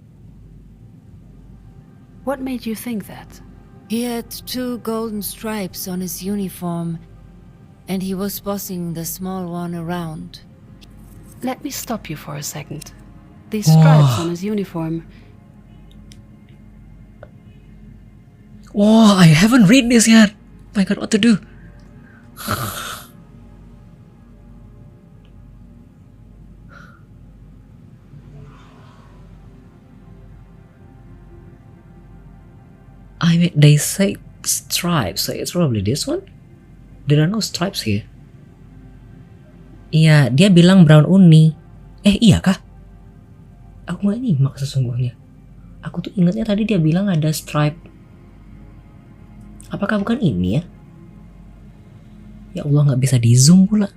What made you think that? He had 2 golden stripes on his uniform, and he was bossing the small one around. Let me stop you for a second. These stripes on his uniform. Oh, I haven't read this yet. My God, what to do? I mean, they say stripes, so it's probably this one. There are no stripes here. Iya, dia bilang brown uni. Iya kah? Aku gak nyimak sesungguhnya. Aku tuh ingatnya tadi dia bilang ada stripe. Apakah bukan ini ya? Ya Allah, gak bisa di zoom pula.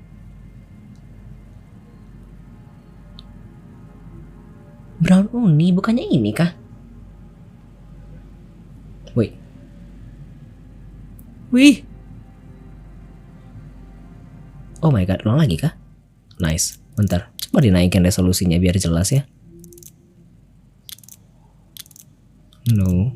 Brown uni, bukannya ini kah? Wait. Wih. Oh my god, ulang lagi kah? Nice. Bentar, coba dinaikin resolusinya biar jelas ya. No.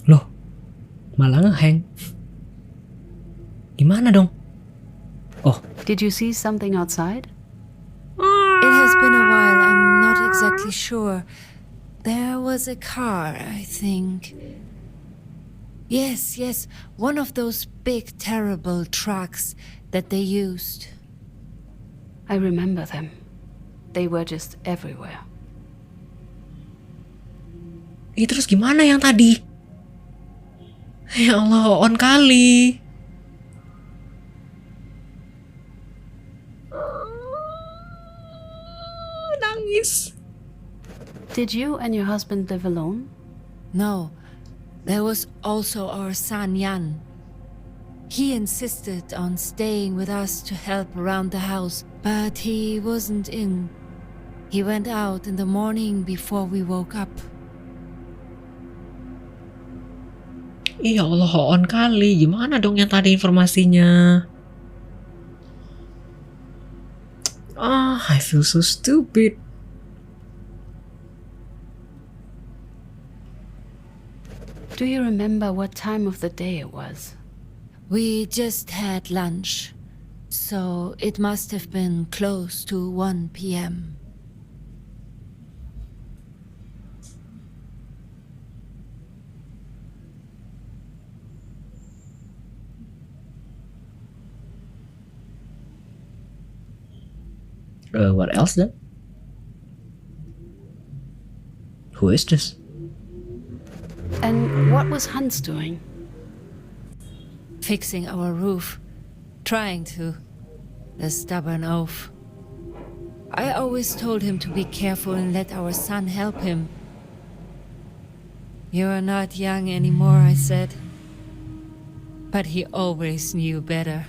Loh, malah ngehang. Gimana dong? Oh, Did you see something outside? It has been a while, I'm not exactly sure. There was a car, I think. Yes, one of those big, terrible trucks that they used. I remember them. They were just everywhere. terus gimana yang tadi? Ya Allah, on kali. Nangis. Did you and your husband live alone? No, there was also our son Jan. He insisted on staying with us to help around the house, but he wasn't in. He went out in the morning before we woke up. Ya Allah, on kali. Gimana dong yang tadi informasinya? I feel so stupid. Do you remember what time of the day it was? We just had lunch, so it must have been close to 1 p.m. What else then? Who is this? And what was Hans doing? Fixing our roof. Trying to. The stubborn oaf. I always told him to be careful and let our son help him. You're not young anymore, I said. But he always knew better.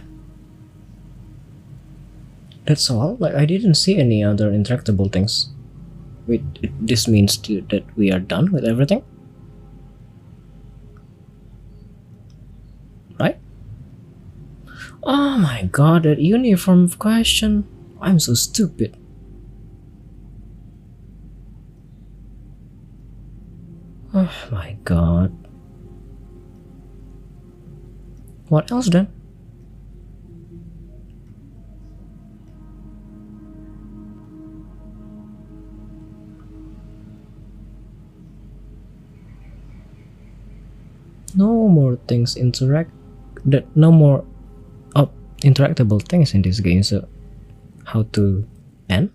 That's all? Like, I didn't see any other interactable things. Wait, this means that we are done with everything? Right? Oh my god, that uniform question. I'm so stupid. Oh my god. What else then? No more things no more interactable things in this game, so how to end?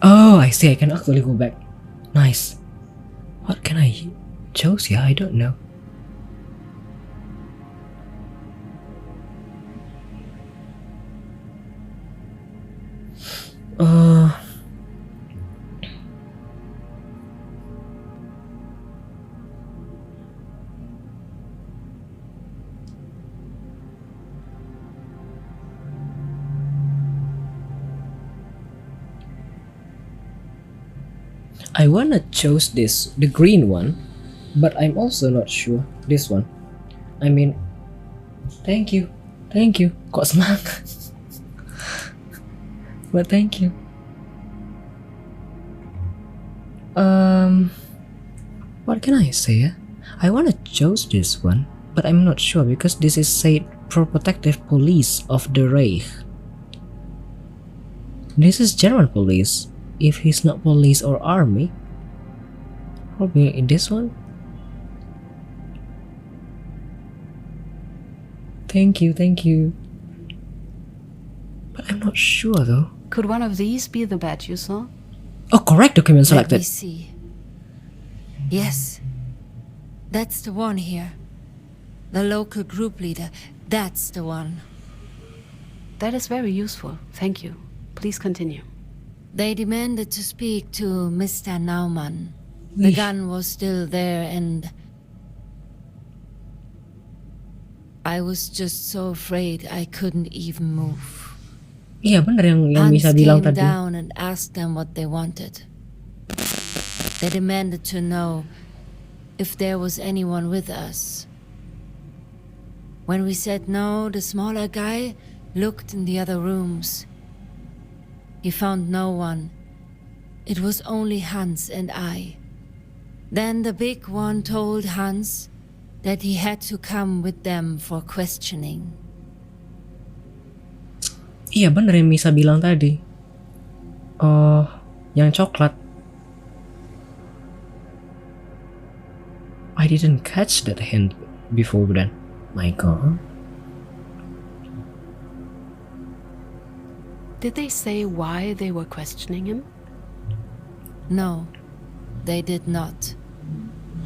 Oh, I see, I can actually go back. Nice. What can I choose? Yeah, I don't know. I wanna choose the green one, but I'm also not sure this one. I mean, thank you. Kok semangat? But thank you. What can I say? I wanna choose this one, but I'm not sure because this is said for protective police of the Reich. This is German police. If he's not police or army, probably this one. Thank you. But I'm not sure though. Could one of these be the badge you saw? Oh, correct document Let me selected. see. Yes. That's the one here. The local group leader. That's the one. That is very useful. Thank you. Please continue. They demanded to speak to Mr. Naumann. The gun was still there and I was just so afraid I couldn't even move. Iya bener yang Hans bisa bilang came tadi. down and asked them what they wanted. They demanded to know if there was anyone with us. When we said no, the smaller guy looked in the other rooms. He found no one. It was only Hans and I. Then the big one told Hans that he had to come with them for questioning. Iya bener yang Misa bilang tadi. Oh, yang coklat. I didn't catch that hint before then. My God. Did they say why they were questioning him? No, they did not.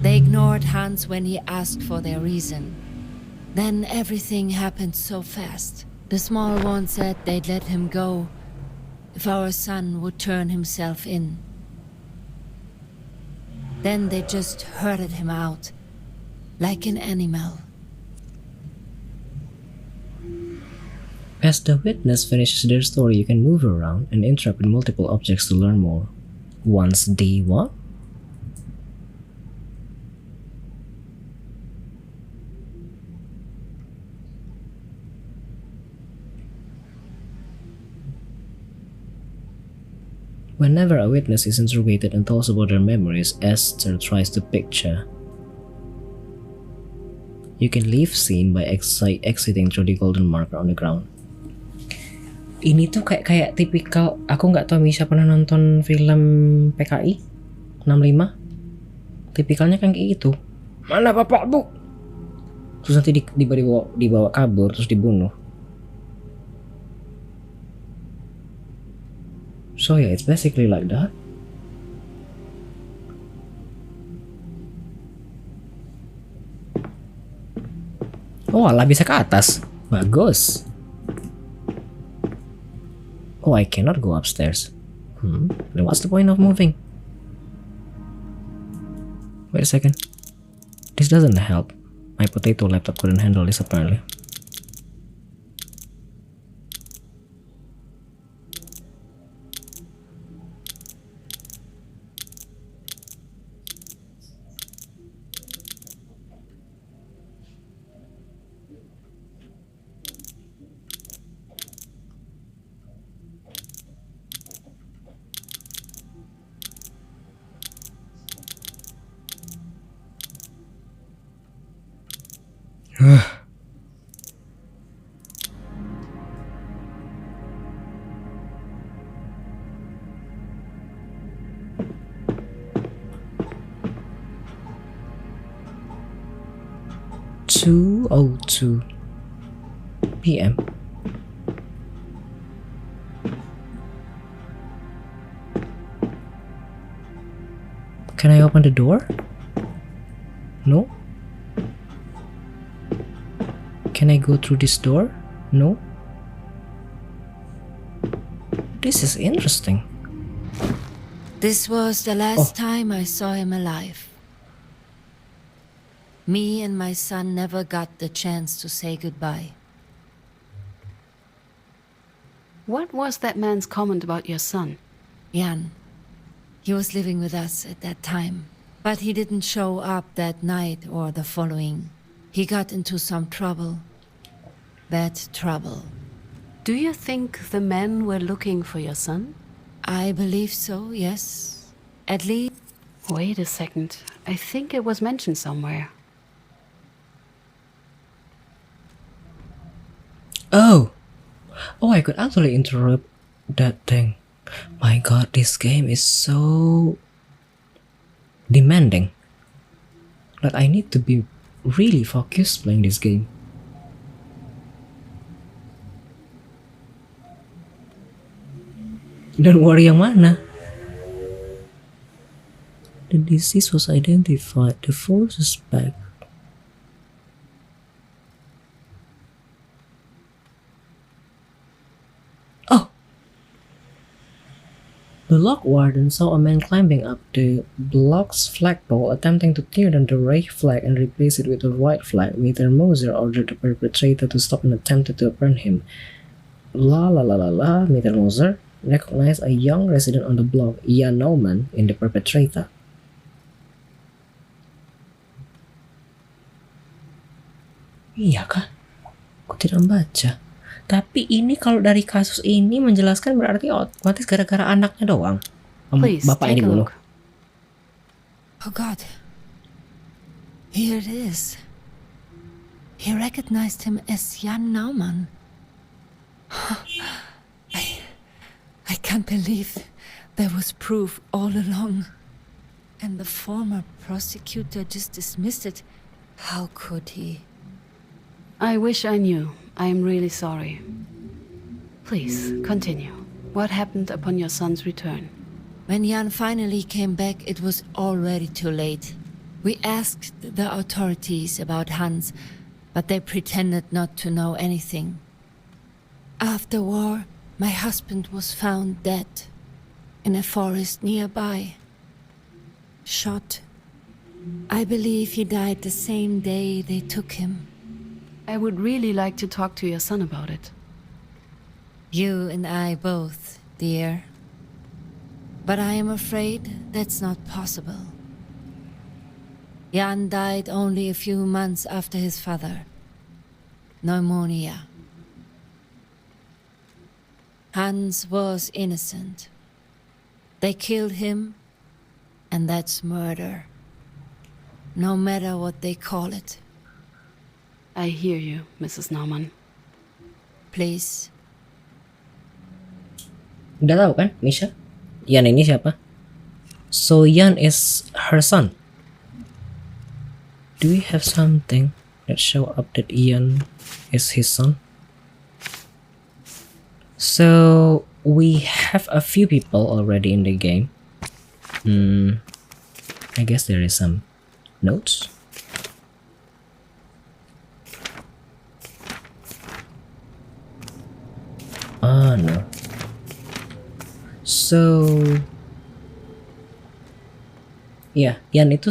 They ignored Hans when he asked for their reason. Then everything happened so fast. The small one said they'd let him go if our son would turn himself in. Then they just herded him out, like an animal. As the witness finishes their story, you can move around and interact with multiple objects to learn more. Once the what? Whenever a witness is interrogated and tells about their memories, Esther tries to picture. You can leave scene by exiting through the golden marker on the ground. Ini tuh kayak tipikal, aku nggak tahu Misha pernah nonton film PKI 65. Tipikalnya kan kayak gitu. Mana bapak bu? Terus nanti dibawa kabur terus dibunuh. So yeah, it's basically like that. Oh alah, bisa ke atas. Bagus. Oh, I cannot go upstairs. Then what's the point of moving? Wait a second. This doesn't help. My potato laptop couldn't handle this apparently. (2:02 p.m.) Can I open the door? No. Can I go through this door? No. This is interesting. This was the last time I saw him alive. Me and my son never got the chance to say goodbye. What was that man's comment about your son? Jan. He was living with us at that time. But he didn't show up that night or the following. He got into some trouble. Bad trouble. Do you think the men were looking for your son? I believe so, yes. At least... Wait a second. I think it was mentioned somewhere. Oh, I could actually interrupt that thing. My God, this game is so demanding. Like I need to be really focused playing this game. Don't worry yang mana? The deceased was identified. The full suspect. Oh! The lock warden saw a man climbing up the block's flagpole, attempting to tear down the Reich flag and replace it with a white flag. Mr. Moser ordered the perpetrator to stop and attempted to apprehend him. Mr. Moser recognized a young resident on the block, Ian Nauman, in the perpetrator. Iya kah? Aku tidak membaca. Tapi ini kalau dari kasus ini menjelaskan berarti otomatis gara-gara anaknya doang. Please, Bapak take ini a bunuh. look. Oh God. Here it is. He recognized him as Jan Naumann. I can't believe there was proof all along. And the former prosecutor just dismissed it. How could he? I wish I knew. I am really sorry. Please, continue. What happened upon your son's return? When Jan finally came back, it was already too late. We asked the authorities about Hans, but they pretended not to know anything. After war, my husband was found dead in a forest nearby. Shot. I believe he died the same day they took him. I would really like to talk to your son about it. You and I both, dear. But I am afraid that's not possible. Jan died only a few months after his father. Pneumonia. Hans was innocent. They killed him, and that's murder. No matter what they call it. I hear you, Mrs. Naumann. Please. Udah tahu kan, Misha? Ian ini siapa? So Ian is her son. Do we have something that show up that Ian is his son? So we have a few people already in the game. I guess there is some notes. No. So ya, Jan itu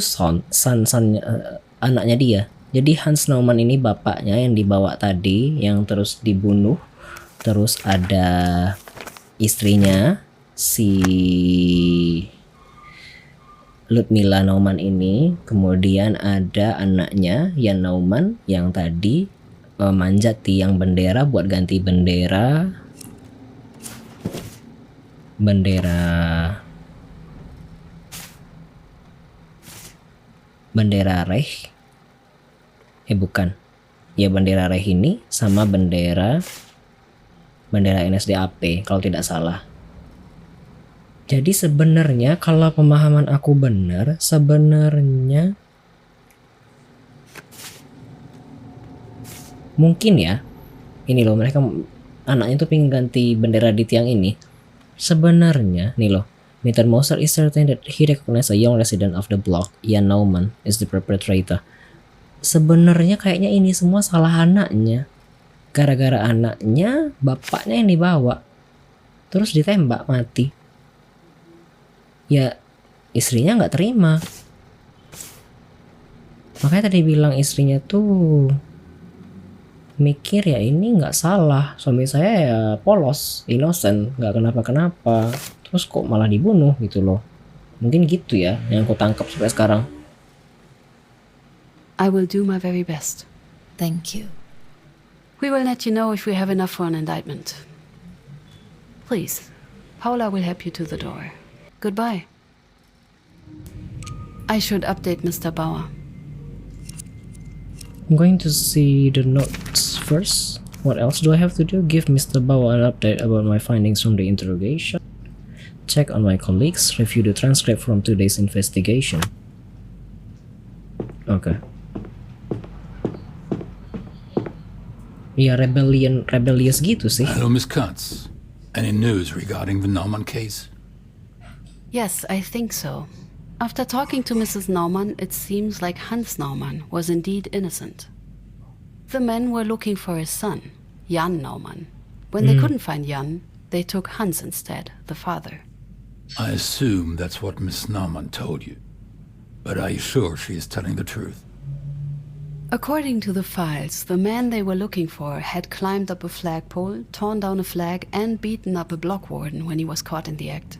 anaknya dia. Jadi Hans Naumann ini bapaknya yang dibawa tadi, yang terus dibunuh. Terus ada istrinya si Ludmilla Naumann ini, kemudian ada anaknya Jan Naumann yang tadi manjat tiang bendera buat ganti bendera Reich. Bukan. Ya bendera Reich ini sama bendera NSDAP kalau tidak salah. Jadi sebenarnya kalau pemahaman aku benar, sebenarnya mungkin ya, ini loh mereka anaknya tuh pengen ganti bendera di tiang ini. Sebenarnya nih loh, Mr. Moser is certain that he recognized a young resident of the block, Jan Naumann, is the perpetrator. Sebenarnya kayaknya ini semua salah anaknya. Gara-gara anaknya, bapaknya yang dibawa, terus ditembak mati. Ya istrinya nggak terima. Makanya tadi bilang istrinya tuh mikir ya ini nggak salah, suami saya ya polos, innocent, nggak kenapa-kenapa, terus kok malah dibunuh gitu loh. Mungkin gitu ya yang aku tangkap sampai sekarang. I will do my very best. Thank you. We will let you know if we have enough for an indictment. Please, Paula will help you to the door. Goodbye. I should update Mr. Bauer. I'm going to see the notes first. What else do I have to do? Give Mr. Bauer an update about my findings from the interrogation. Check on my colleagues. Review the transcript from today's investigation. Okay. Ya rebellious gitu sih. Hello, Miss Katz. Any news regarding the Naumann case? Yes, I think so. After talking to Mrs. Naumann, it seems like Hans Naumann was indeed innocent. The men were looking for his son, Jan Naumann. When they couldn't find Jan, they took Hans instead, the father. I assume that's what Miss Naumann told you. But are you sure she is telling the truth? According to the files, the man they were looking for had climbed up a flagpole, torn down a flag, and beaten up a block warden when he was caught in the act.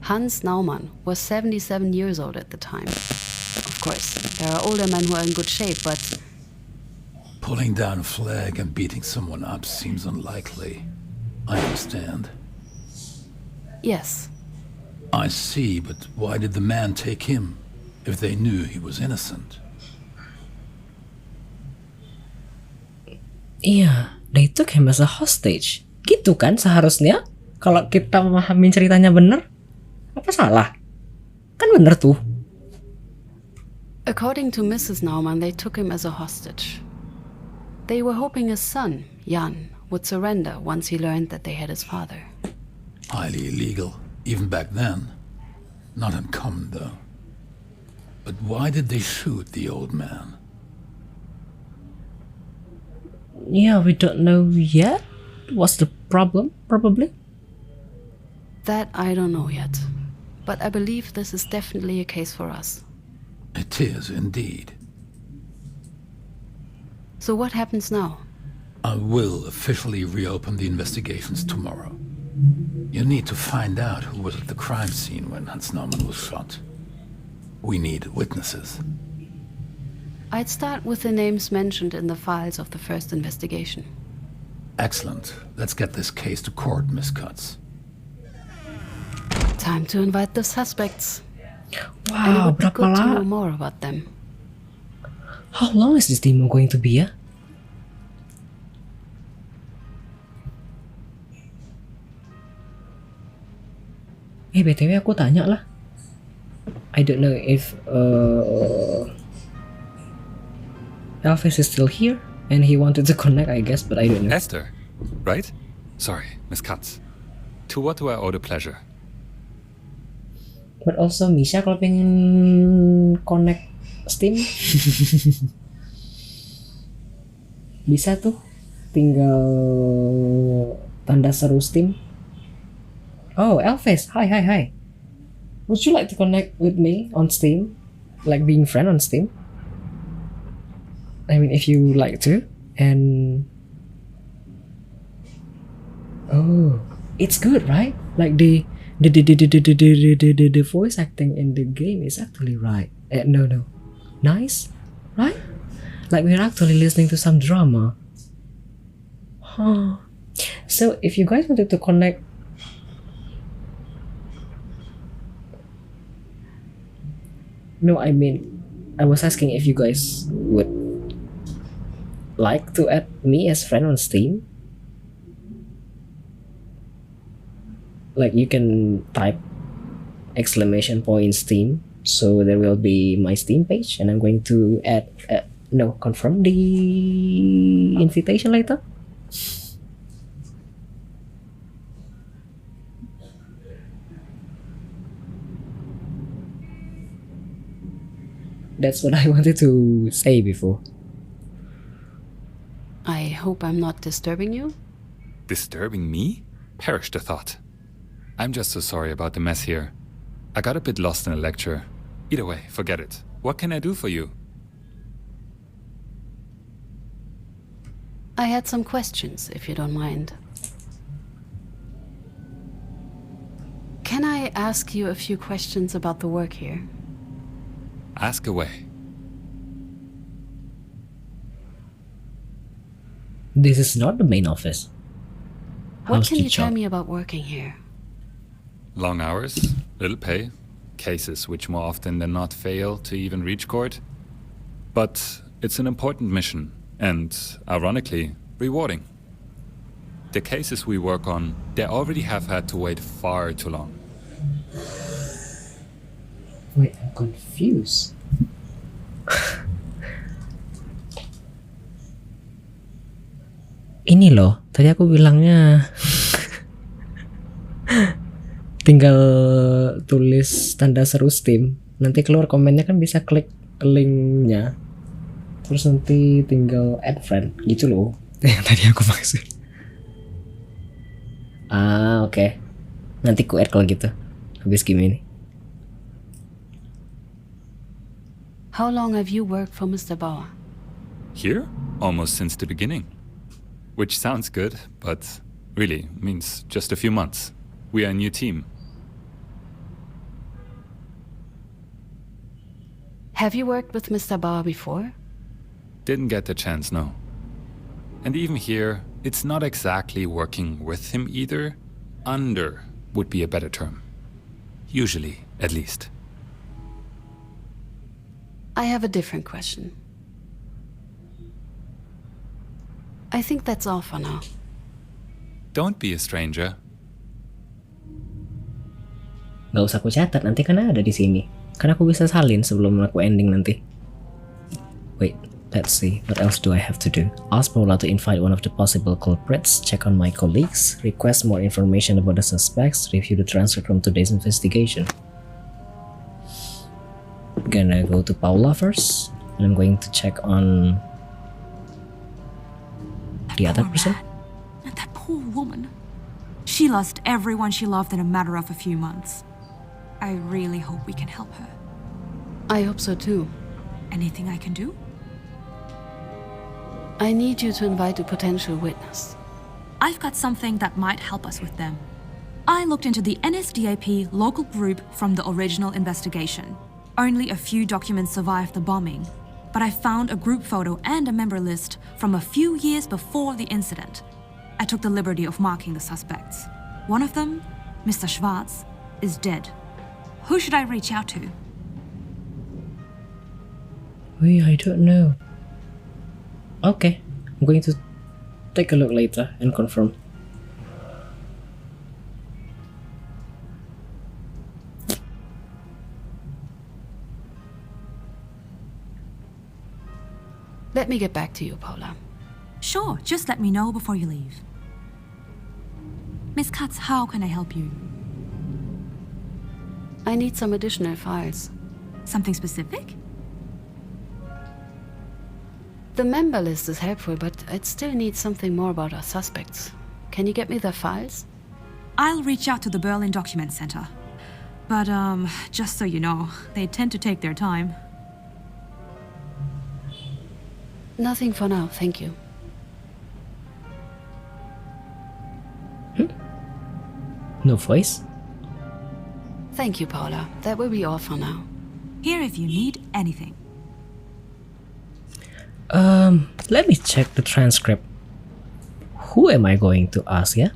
Hans Naumann was 77 years old at the time. Of course, there are older men who are in good shape, but Pulling down a flag and beating someone up seems unlikely. I understand. yes, I see, but why did the man take him if they knew he was innocent? Iya, they took him as a hostage. Gitu kan seharusnya? Kalau kita memahami ceritanya bener, apa salah? Kan bener tuh. according to Mrs. Naumann, they took him as a hostage. They were hoping his son, Jan, would surrender once he learned that they had his father. Highly illegal, even back then. Not uncommon, though. But why did they shoot the old man? Yeah, we don't know yet. What's the problem, probably? That I don't know yet. But I believe this is definitely a case for us. It is indeed. So what happens now? I will officially reopen the investigations tomorrow. You need to find out who was at the crime scene when Hans Naumann was shot. We need witnesses. I'd start with the names mentioned in the files of the first investigation. Excellent. Let's get this case to court, Miss Cutts. Time to invite the suspects. And it Wow, would be berapa good to know lama? more about them. How long is this demo going to be ya? BTW aku tanya lah. I don't know if Elvis is still here and he wanted to connect, I guess, but I don't know. Esther, right? Sorry, Miss Katz. To what do I owe the pleasure? But also Misha kalau pengen connect Steam bisa tuh, tinggal tanda seru Steam. Oh, Elvis, hi. Would you like to connect with me on Steam? Like being friend on Steam? I mean, if you like to. And oh, it's good, right? Like the voice acting in the game is actually right. No, nice, right? Like we're actually listening to some drama. Huh. So if you guys wanted to connect, no, I mean, I was asking if you guys would like to add me as friend on Steam. Like you can type exclamation point Steam, so there will be my Steam page, and I'm going to add confirm the invitation later. That's what I wanted to say before. I hope I'm not disturbing you. Disturbing me? Perish the thought. I'm just so sorry about the mess here. I got a bit lost in a lecture. Either way, forget it. What can I do for you? I had some questions, if you don't mind. Can I ask you a few questions about the work here? Ask away. This is not the main office. What How's can the you tell job? me about working here? Long hours, little pay, cases which more often than not fail to even reach court. But it's an important mission, and, ironically, rewarding. The cases we work on, they already have had to wait far too long. Wait, I'm confused. Ini loh, tadi aku bilangnya tinggal tulis tanda seru Steam, nanti keluar komennya kan bisa klik linknya, terus nanti tinggal add friend gitu loh. Yang tadi aku maksud. Oke. Nanti ku add kalau gitu habis game ini. How long have you worked for Mr. Bauer? Here? Almost since the beginning. Which sounds good, but really means just a few months. We are a new team. Have you worked with Mr. Bauer before? Didn't get the chance, no. And even here, it's not exactly working with him either. Under would be a better term. Usually, at least. I have a different question. I think that's all for now. Don't be a stranger. Gak usah aku catat, nanti kan ada di sini. Karena aku bisa salin sebelum aku ending nanti. Wait, let's see. What else do I have to do? Ask Paula to invite one of the possible culprits, check on my colleagues, request more information about the suspects, review the transcript from today's investigation. Gonna go to Paula first, and I'm going to check on the other person. And that poor woman. She lost everyone she loved in a matter of a few months. I really hope we can help her. I hope so too. Anything I can do? I need you to invite a potential witness. I've got something that might help us with them. I looked into the NSDAP local group from the original investigation. Only a few documents survived the bombing, but I found a group photo and a member list from a few years before the incident. I took the liberty of marking the suspects. One of them, Mr. Schwarz, is dead. Who should I reach out to? Wait, I don't know. Okay, I'm going to take a look later and confirm. Let me get back to you, Paula. Sure, just let me know before you leave. Miss Katz, how can I help you? I need some additional files. Something specific? The member list is helpful, but I'd still need something more about our suspects. Can you get me the files? I'll reach out to the Berlin Document Center. But, just so you know, they tend to take their time. Nothing for now, thank you. No voice? Thank you, Paula. That will be all for now. Here if you need anything. Let me check the transcript. Who am I going to ask, yeah?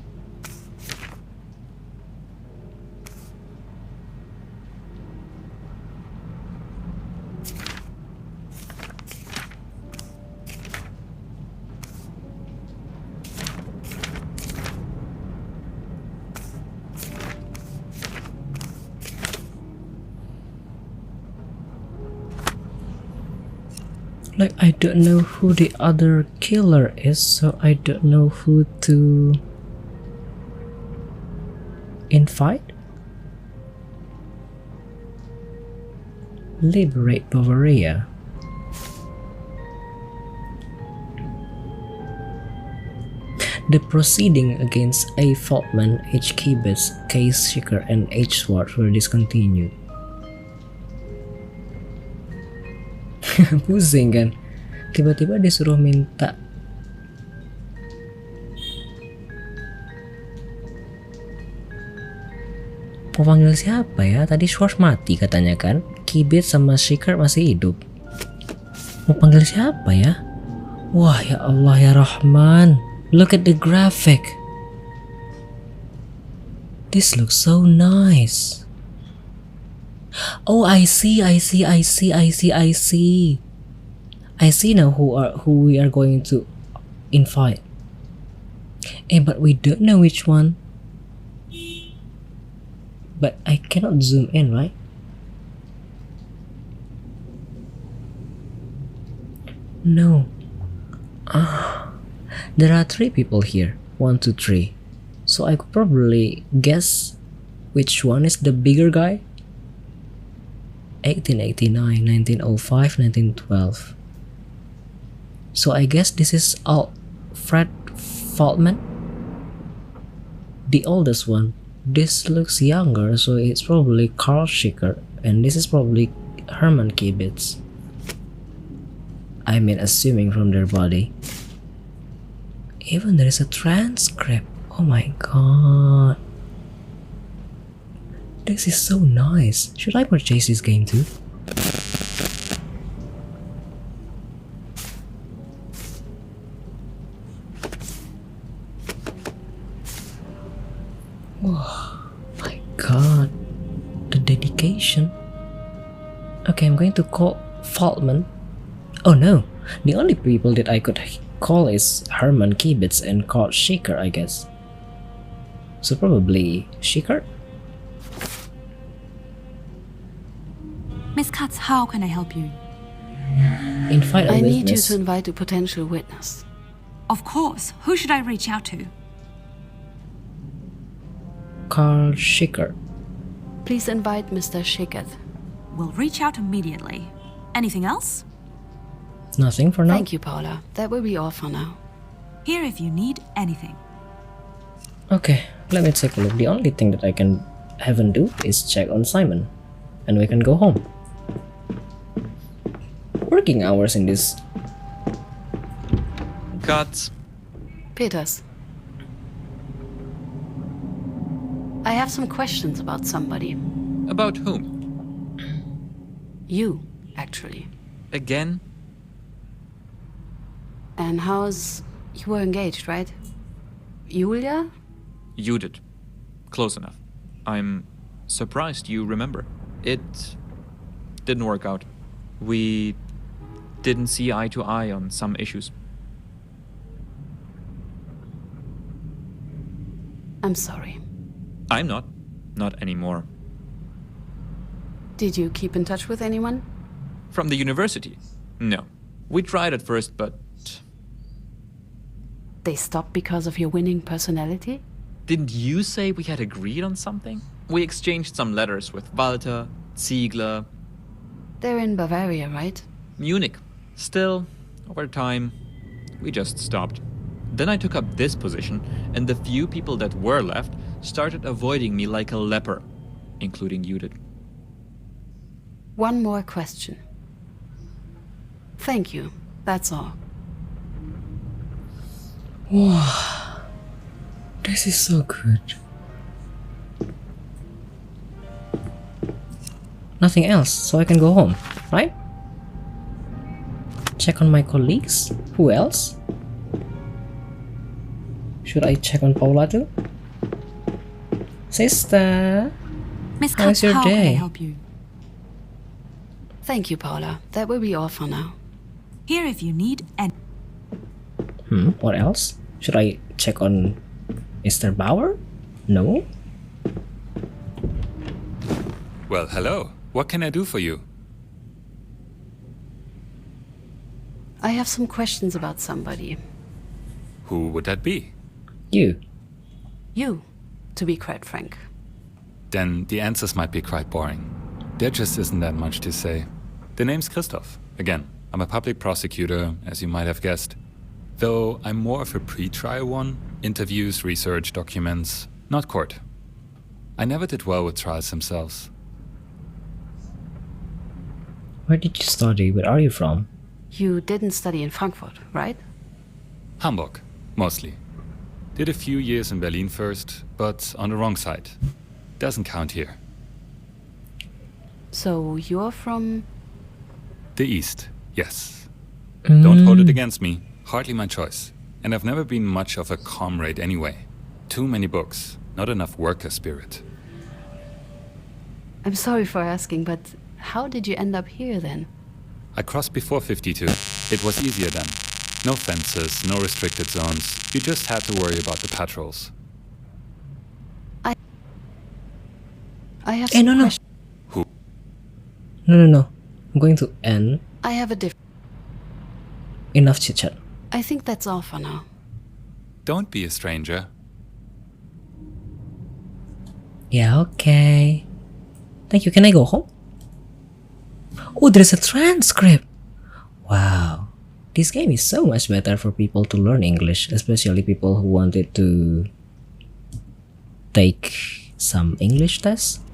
Like, I don't know who the other killer is, so I don't know who to invite. Liberate Bavaria. The proceeding against A. Faultman, H. Kibitz, K. Schicker, and H. Schwartz were discontinued. Pusing kan, tiba-tiba disuruh minta mau panggil siapa ya? Tadi Schwartz mati katanya kan, Kibitz sama Schicker masih hidup. Mau panggil siapa ya? Wah, ya Allah ya Rahman, look at the graphic. This looks so nice. Oh, I see. I see now who we are going to invite. But we don't know which one. But I cannot zoom in, right? No. There are 3 people here. 1, 2, 3. So I could probably guess Which one is the bigger guy? 1889, 1905, 1912. So I guess this is Alfred Faltman, the oldest one. This looks younger, so it's probably Carl Schicker, and this is probably Hermann Kibitz. I mean, assuming from their body. Even there is a transcript. Oh my god. This is so nice. Should I purchase this game too? Oh my god. The dedication. Okay, I'm going to call Faltman. Oh no, the only people that I could call is Hermann Kibitz and Carl Schicker, I guess. So probably Schicker? Miss Katz, how can I help you? Invite a I need you witness. to invite a potential witness. Of course. Who should I reach out to? Carl Schicker. Please invite Mr. Schicketh. We'll reach out immediately. Anything else? Nothing for now? Thank you, Paula. That will be all for now. Here if you need anything. Okay, let me take a look. The only thing that I can haven't do is check on Simon. And we can go home. Working hours in this. Cut. Peters. I have some questions about somebody. About whom? You, actually. Again? And how's... You were engaged, right? Julia? Judith. Close enough. I'm surprised you remember. It didn't work out. We didn't see eye to eye on some issues. I'm sorry. I'm not. Not anymore. Did you keep in touch with anyone? From the university? No. We tried at first, but They stopped because of your winning personality? didn't you say we had agreed on something? We exchanged some letters with Walter, Ziegler, They're in Bavaria, right? Munich. Still, over time, we just stopped. Then I took up this position, and the few people that were left started avoiding me like a leper, including Judith. One more question. Thank you. That's all. This is so good. Nothing else, so I can go home, right? Check on my colleagues? Who else? Should I check on Paula too? Sister! Miss How's Katz, your how can I day? help you? Thank you, Paula. That will be all for now. Here if you need any. What else? Should I check on Mr. Bauer? No? Well, hello. What can I do for you? I have some questions about somebody. Who would that be? You. You, to be quite frank. Then the answers might be quite boring. There just isn't that much to say. The name's Christoph. Again, I'm a public prosecutor, as you might have guessed. Though I'm more of a pre-trial one. Interviews, research, documents, not court. I never did well with trials themselves. Where did you study? Where are you from? You didn't study in Frankfurt, right? Hamburg, mostly. Did a few years in Berlin first, but on the wrong side. Doesn't count here. So you're from... The East, yes. Don't hold it against me. Hardly my choice. And I've never been much of a comrade anyway. Too many books, not enough worker spirit. I'm sorry for asking, but how did you end up here then? I crossed before 52. It was easier then. No fences, no restricted zones. You just had to worry about the patrols. I have Hey, some no. questions. Who? No. I'm going to end. I have a different... Enough chit chat. I think that's all for now. Don't be a stranger. Yeah, okay. Thank you. Can I go home? Oh, there's a transcript. Wow. This game is so much better for people to learn English, especially people who wanted to take some English tests.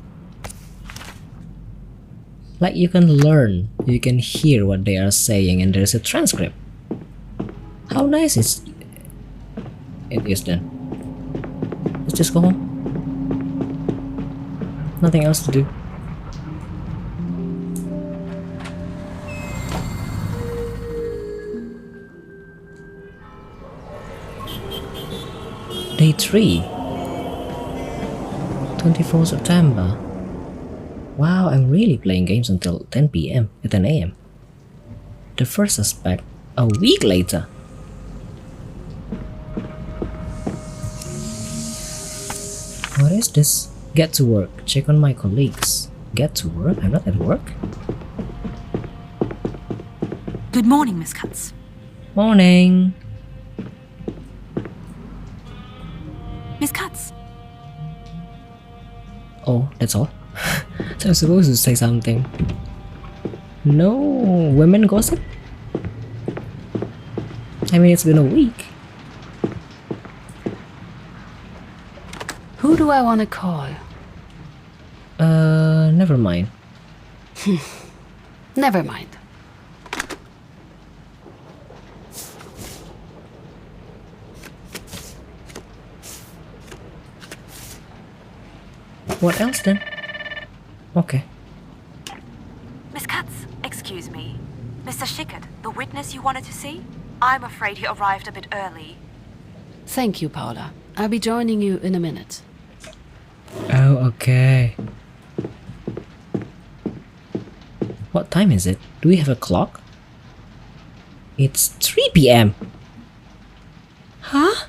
Like you can learn, you can hear what they are saying, and there's a transcript. How nice it is then. Let's just go home. Nothing else to do. Day 3, 24 September. Wow, I'm really playing games until 10 p.m. 10 a.m. The first suspect, a week later. What is this? Get to work. Check on my colleagues. Get to work? I'm not at work. Good morning, Miss Katz. Morning. Miss Katz, Oh, that's all? So I'm supposed to say something. No women gossip? I mean, it's been a week. Who do I want to call? Never mind. Never mind. What else then? Okay. Miss Katz, excuse me. Mr. Schickert, the witness you wanted to see? I'm afraid he arrived a bit early. Thank you, Paula. I'll be joining you in a minute. Oh, okay. What time is it? Do we have a clock? It's 3 p.m. Huh?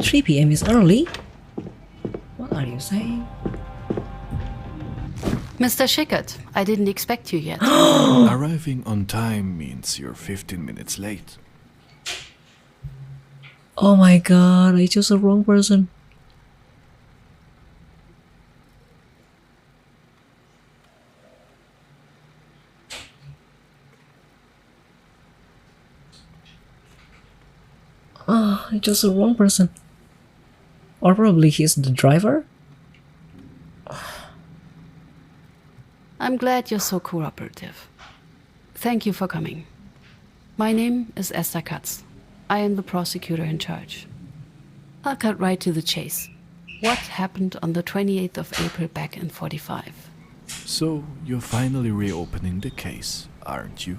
3 p.m. is early? What are you saying? Mr. Schickert, I didn't expect you yet. Arriving on time means you're 15 minutes late. Oh my god, I chose the wrong person. Oh, I chose the wrong person. Or probably he's the driver? I'm glad you're so cooperative. Thank you for coming. My name is Esther Katz. I am the prosecutor in charge. I'll cut right to the chase. What happened on the 28th of April back in 45? So, you're finally reopening the case, aren't you?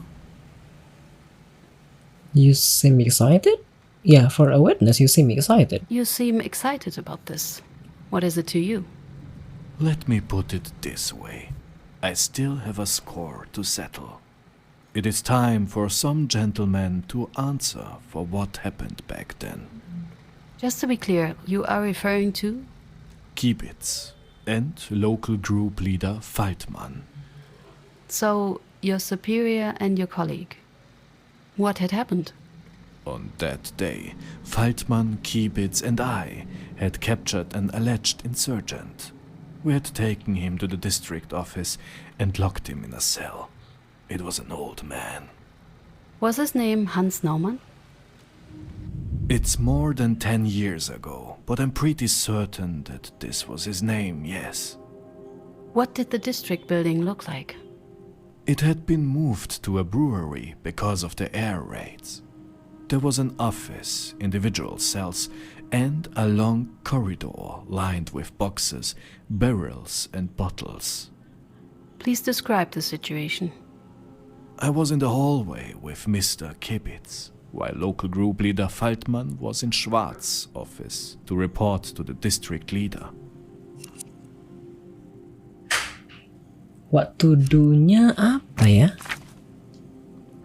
You seem excited? Yeah, for a witness, you seem excited. You seem excited about this. What is it to you? Let me put it this way. I still have a score to settle. It is time for some gentleman to answer for what happened back then. Just to be clear, you are referring to? Kibitz and local group leader Feitmann. So, your superior and your colleague. What had happened? On that day, Feitmann, Kibitz and I had captured an alleged insurgent. We had taken him to the district office and locked him in a cell. It was an old man. Was his name Hans Naumann? It's more than 10 years ago, but I'm pretty certain that this was his name, yes. What did the district building look like? It had been moved to a brewery because of the air raids. There was an office, individual cells, and a long corridor lined with boxes, barrels, and bottles. Please describe the situation. I was in the hallway with Mr. Kibitz, while local group leader Feitmann was in Schwarz's office to report to the district leader. What to do-nya apa ya?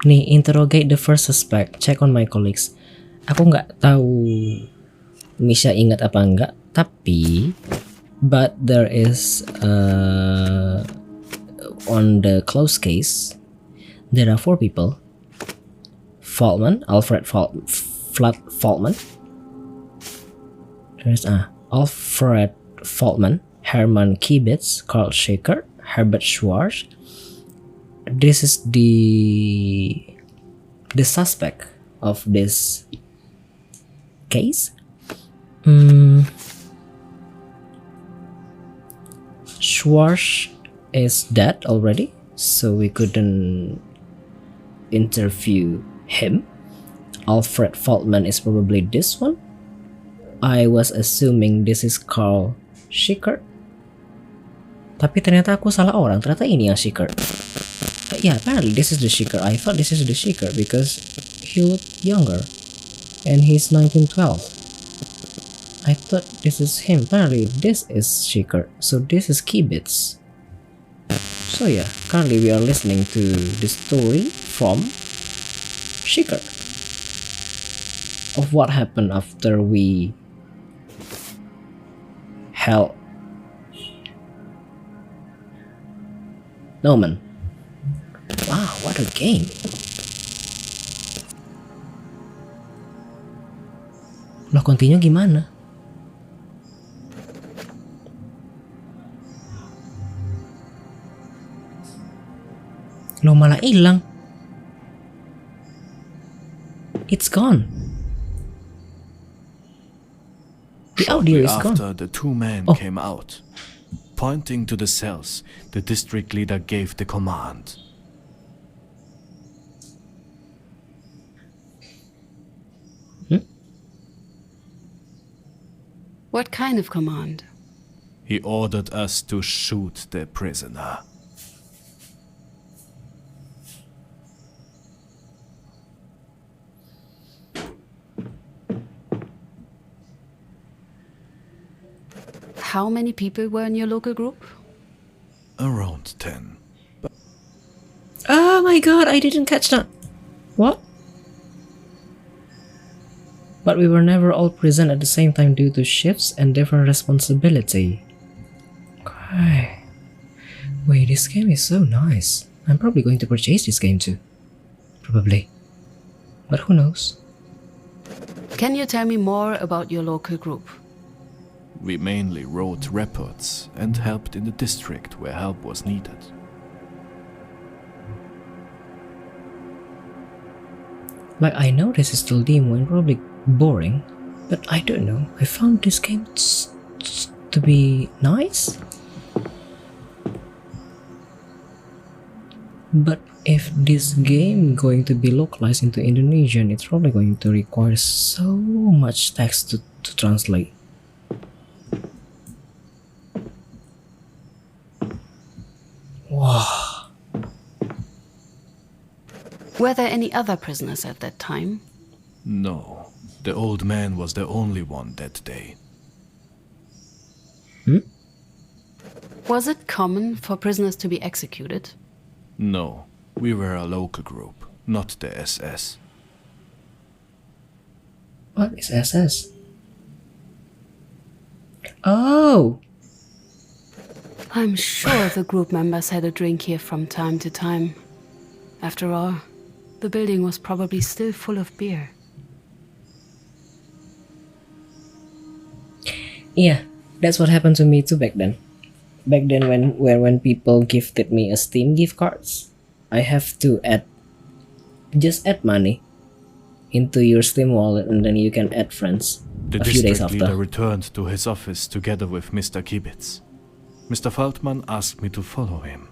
Nih, interrogate the first suspect, check on my colleagues. Aku nggak tahu Misha ingat apa enggak, tapi but there is on the close case there are 4 people. Alfred Faultman. There's Alfred Faultman, Hermann Kibitz, Carl Schickert, Herbert Schwarz. This is the suspect of this case. Schwarz is dead already, so we couldn't interview him. Alfred Faultman is probably this one. I was assuming this is Carl Schickert. Tapi ternyata aku salah orang. Ternyata ini yang Schickert. Yeah, apparently this is the Schickert. I thought this is the Schickert because he looked younger. And he's 1912. I thought this is him. Apparently this is Schickert. So this is Kibitz. So yeah, currently we are listening to the story from Schickert of what happened after we held Nomen. Wow, what a game. Loh, continue gimana? Loh, malah hilang. It's gone. The audio is gone. After the two men came out, pointing to the cells, the district leader gave the command. What kind of command? He ordered us to shoot the prisoner. How many people were in your local group? Around 10. Oh my god, I didn't catch that. What? But we were never all present at the same time due to shifts and different responsibility. Okay. Wait, this game is so nice. I'm probably going to purchase this game too. Probably. But who knows? Can you tell me more about your local group? We mainly wrote reports and helped in the district where help was needed. Like, I know this is still demo and probably boring, but I don't know. I found this game to be nice. But if this game going to be localized into Indonesian, it's probably going to require so much text to translate. Wow. Were there any other prisoners at that time? No, the old man was the only one that day. Was it common for prisoners to be executed? No, we were a local group, not the SS. What is SS? Oh! I'm sure the group members had a drink here from time to time. After all, the building was probably still full of beer. Yeah, that's what happened to me too back then. Back then when people gifted me a Steam gift cards, I have to just add money into your Steam wallet and then you can add friends The a few days district after. leader returned to his office together with Mr. Kibitz. Mr. Faultman asked me to follow him.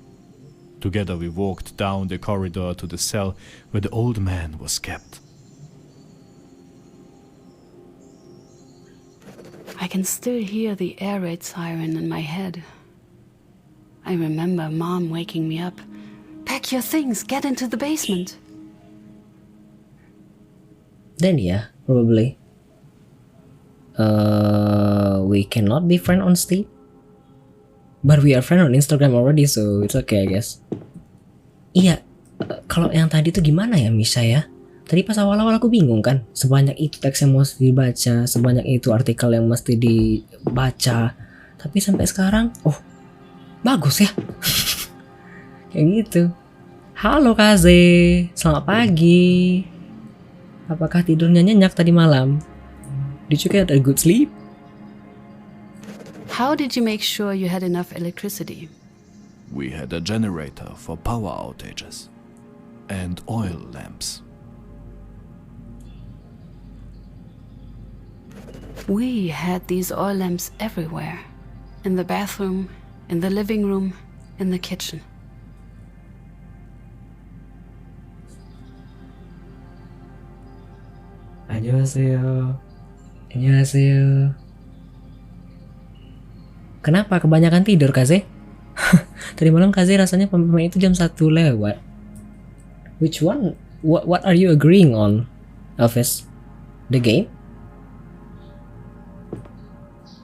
Together we walked down the corridor to the cell where the old man was kept. I can still hear the air raid siren in my head. I remember Mom waking me up. Pack your things, get into the basement. Then yeah, probably. We cannot be friends on Steam. But we are friends on Instagram already, so it's okay I guess. Iya, kalau yang tadi tuh gimana ya Misha ya? Tadi pas awal-awal aku bingung kan, sebanyak itu teks yang mesti dibaca, sebanyak itu artikel yang mesti dibaca. Tapi sampai sekarang, oh bagus ya. Kayak gitu. Halo Kaze, selamat pagi. Apakah tidurnya nyenyak tadi malam? Did you get a good sleep? How did you make sure you had enough electricity? We had a generator for power outages and oil lamps. We had these oil lamps everywhere. In the bathroom, in the living room, in the kitchen. Annyeonghaseyo. Annyeonghaseyo. Kenapa kebanyakan tidur, Kaze? Tadi malam Kaze rasanya pemain itu jam 1 lewat. Which one? What are you agreeing on, Elvis? The game?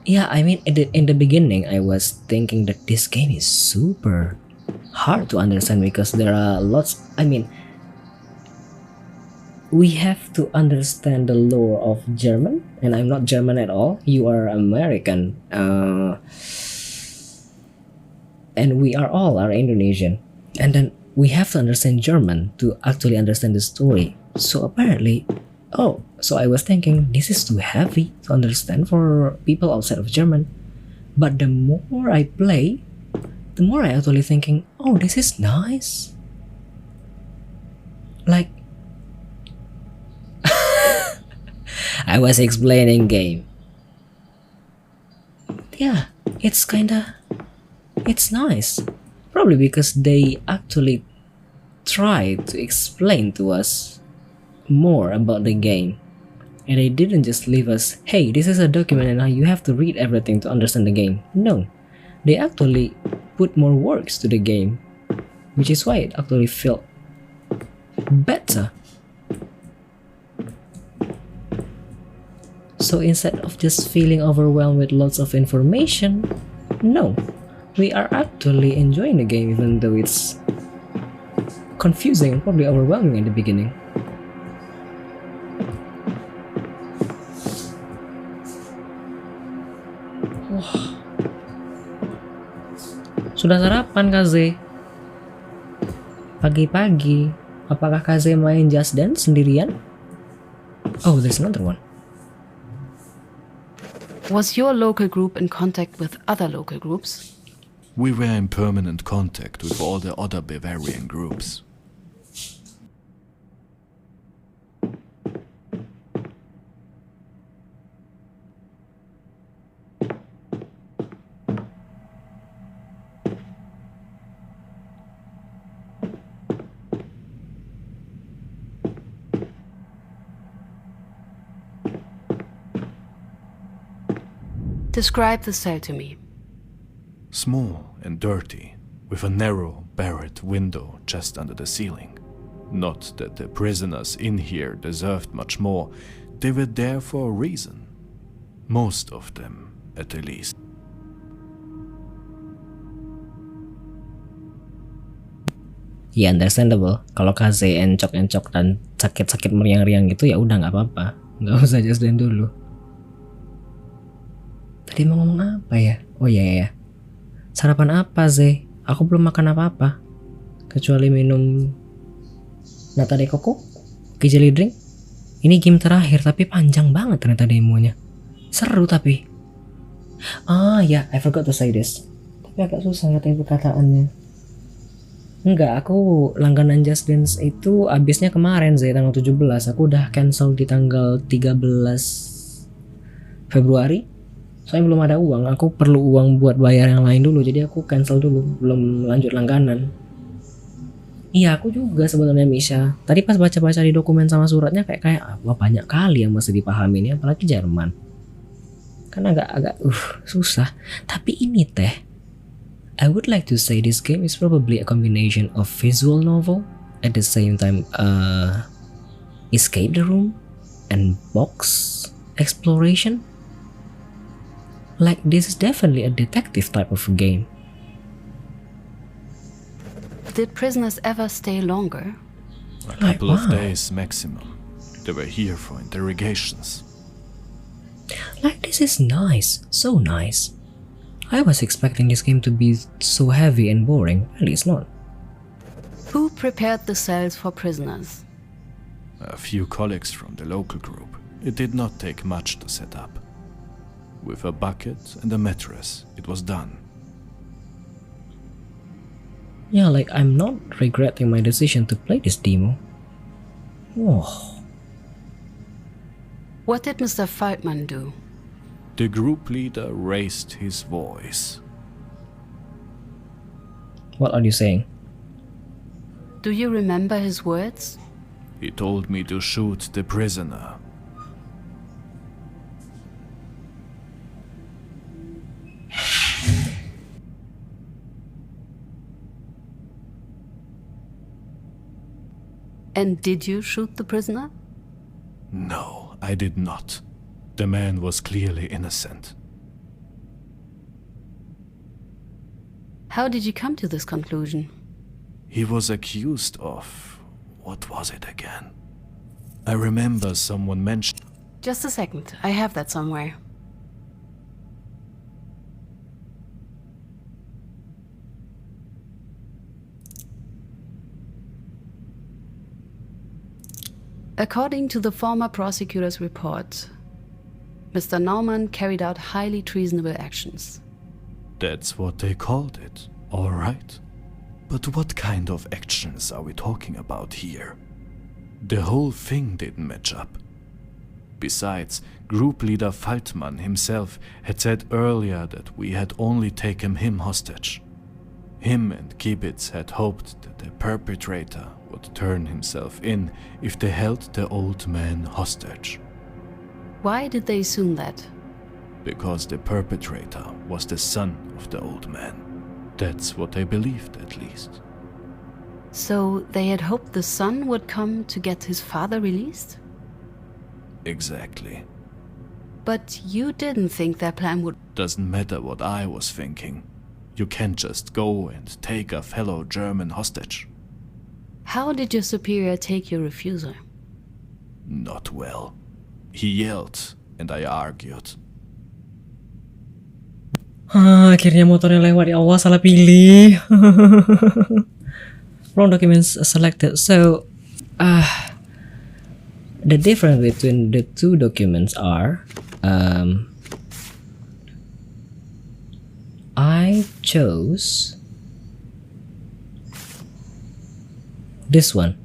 Yeah, I mean, in the beginning, I was thinking that this game is super hard to understand because there are lots. I mean, we have to understand the lore of German, and I'm not German at all. You are American, and we are Indonesian, and then we have to understand German to actually understand the story. So apparently, so I was thinking this is too heavy to understand for people outside of German. But the more I play, the more I actually thinking, oh, this is nice. Like, I was explaining game. Yeah, it's nice. Probably because they actually try to explain to us more about the game. And they didn't just leave us, hey, this is a document and now you have to read everything to understand the game. No, they actually put more works to the game, which is why it actually felt better. So instead of just feeling overwhelmed with lots of information, no, we are actually enjoying the game even though it's confusing and probably overwhelming in the beginning. Sudah sarapan, Kaze? Pagi-pagi, apakah Kaze main Just Dance sendirian? Oh, there's another one. Was your local group in contact with other local groups? We were in permanent contact with all the other Bavarian groups. Describe the cell to me. Small and dirty, with a narrow, barred window just under the ceiling. Not that the prisoners in here deserved much more, they were there for a reason. Most of them, at least. Ya, understandable. Kalau Kaze encok-encok dan sakit-sakit meriang-riang gitu ya udah nggak apa-apa, nggak usah Just Dance dulu. Tadi mau ngomong apa ya? Oh iya. Sarapan apa, Ze? Aku belum makan apa-apa. Kecuali minum nata de coco, jelly drink. Ini game terakhir tapi panjang banget ternyata demonya. Seru tapi. Ya, I forgot to say this. Tapi agak susah ngerti perkataannya. Enggak, aku langganan Just Dance itu abisnya kemarin, Ze, tanggal 17. Aku udah cancel di tanggal 13 Februari. Soalnya belum ada uang, aku perlu uang buat bayar yang lain dulu, jadi aku cancel dulu, belum lanjut langganan. Iya, aku juga sebenarnya Misha. Tadi pas baca-baca di dokumen sama suratnya kayak wah banyak kali yang masih dipahami ini, apalagi Jerman. Kan agak susah. Tapi ini teh, I would like to say this game is probably a combination of visual novel at the same time escape the room and box exploration. Like, this is definitely a detective type of game. Did prisoners ever stay longer? A couple of days maximum. They were here for interrogations. Like, this is nice. So nice. I was expecting this game to be so heavy and boring. At least not. Who prepared the cells for prisoners? A few colleagues from the local group. It did not take much to set up. With a bucket and a mattress, it was done. Yeah, like I'm not regretting my decision to play this demo. Whoa. What did Mr. Feldman do? The group leader raised his voice. What are you saying? Do you remember his words? He told me to shoot the prisoner. And did you shoot the prisoner? No, I did not. The man was clearly innocent. How did you come to this conclusion? He was accused of... what was it again? I remember someone mentioned... Just a second, I have that somewhere. According to the former prosecutor's report, Mr. Naumann carried out highly treasonable actions. That's what they called it, all right. But what kind of actions are we talking about here? The whole thing didn't match up. Besides, group leader Feldman himself had said earlier that we had only taken him hostage. Him and Kibitz had hoped that the perpetrator would turn himself in if they held the old man hostage. Why did they assume that? Because the perpetrator was the son of the old man. That's what they believed, at least. So they had hoped the son would come to get his father released? Exactly. But you didn't think their plan would... Doesn't matter what I was thinking. You can't just go and take a fellow German hostage. How did your superior take your refusal? Not well. He yelled, and I argued. Akhirnya motornya lewat, ya Allah, salah pilih. Wrong documents selected. So, the difference between the two documents are, I chose this one.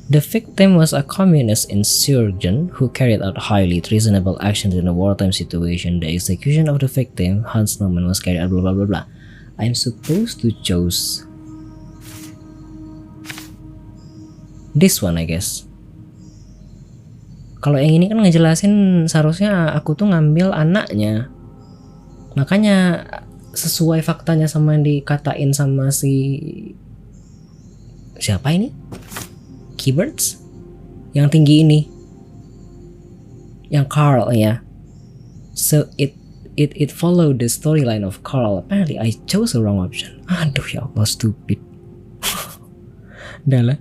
The victim was a communist insurgent who carried out highly treasonable actions in a wartime situation. The execution of the victim, Hans Naumann, was carried out blah blah blah blah. I'm supposed to choose this one, I guess. Kalau yang ini kan ngejelasin seharusnya aku tuh ngambil anaknya. Makanya sesuai faktanya sama yang dikatain sama si siapa ini? Keywords? Yang tinggi ini. Yang Carl ya. So it followed the storyline of Carl. Apparently I chose the wrong option. Aduh ya Allah, stupid. Dah lah.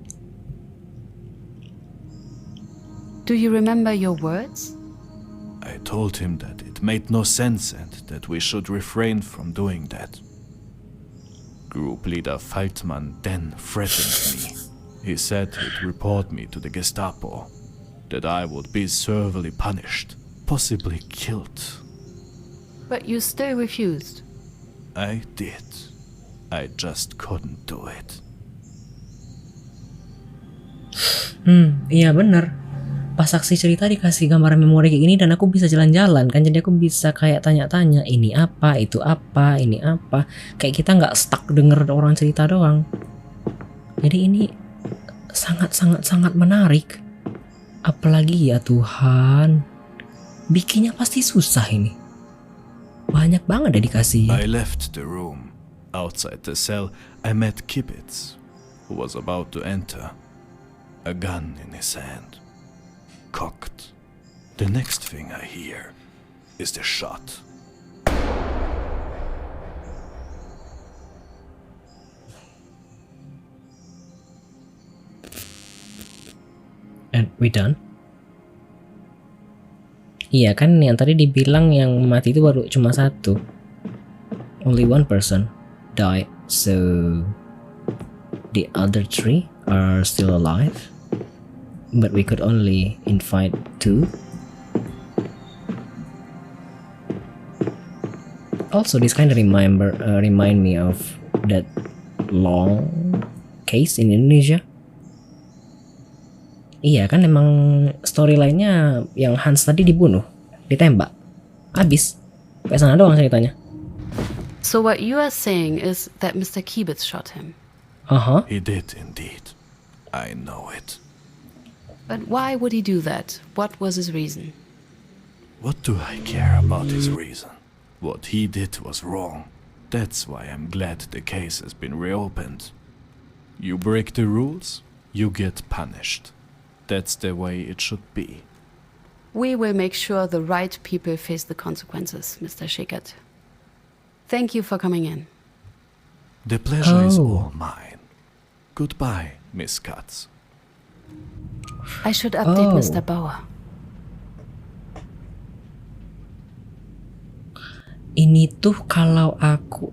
Do you remember your words? I told him that it made no sense and that we should refrain from doing that. Group leader Feldman then threatened me. He said he'd report me to the Gestapo, that I would be severely punished, possibly killed. But you still refused. I did. I just couldn't do it. Iya bener. Pas saksi cerita dikasih gambaran memori kayak gini dan aku bisa jalan-jalan kan, jadi aku bisa kayak tanya-tanya ini apa, itu apa, ini apa. Kayak kita nggak stuck denger orang cerita doang. Jadi ini sangat menarik. Apalagi ya Tuhan, bikinnya pasti susah ini. Banyak banget dedikasi. I left the room. Outside the cell, I met Kibitz, who was about to enter, a gun in his hand, cocked. The next thing I hear is the shot. And we done? Iya kan, yang tadi dibilang yang mati itu baru cuma satu. Only one person died, so the other three are still alive. But we could only invite two. Also, this kind of remind me of that long case in Indonesia. Iya kan, emang storyline-nya yang Hans tadi dibunuh, ditembak, habis. Kayak sana doang ceritanya. So what you are saying is that Mr. Kibitz shot him. He did indeed. I know it. But why would he do that? What was his reason? What do I care about his reason? What he did was wrong. That's why I'm glad the case has been reopened. You break the rules, you get punished. That's the way it should be. We will make sure the right people face the consequences, Mr. Schickert. Thank you for coming in. The pleasure is all mine. Goodbye, Miss Katz. I should update Oh. Mr. Bauer. Ini tuh kalau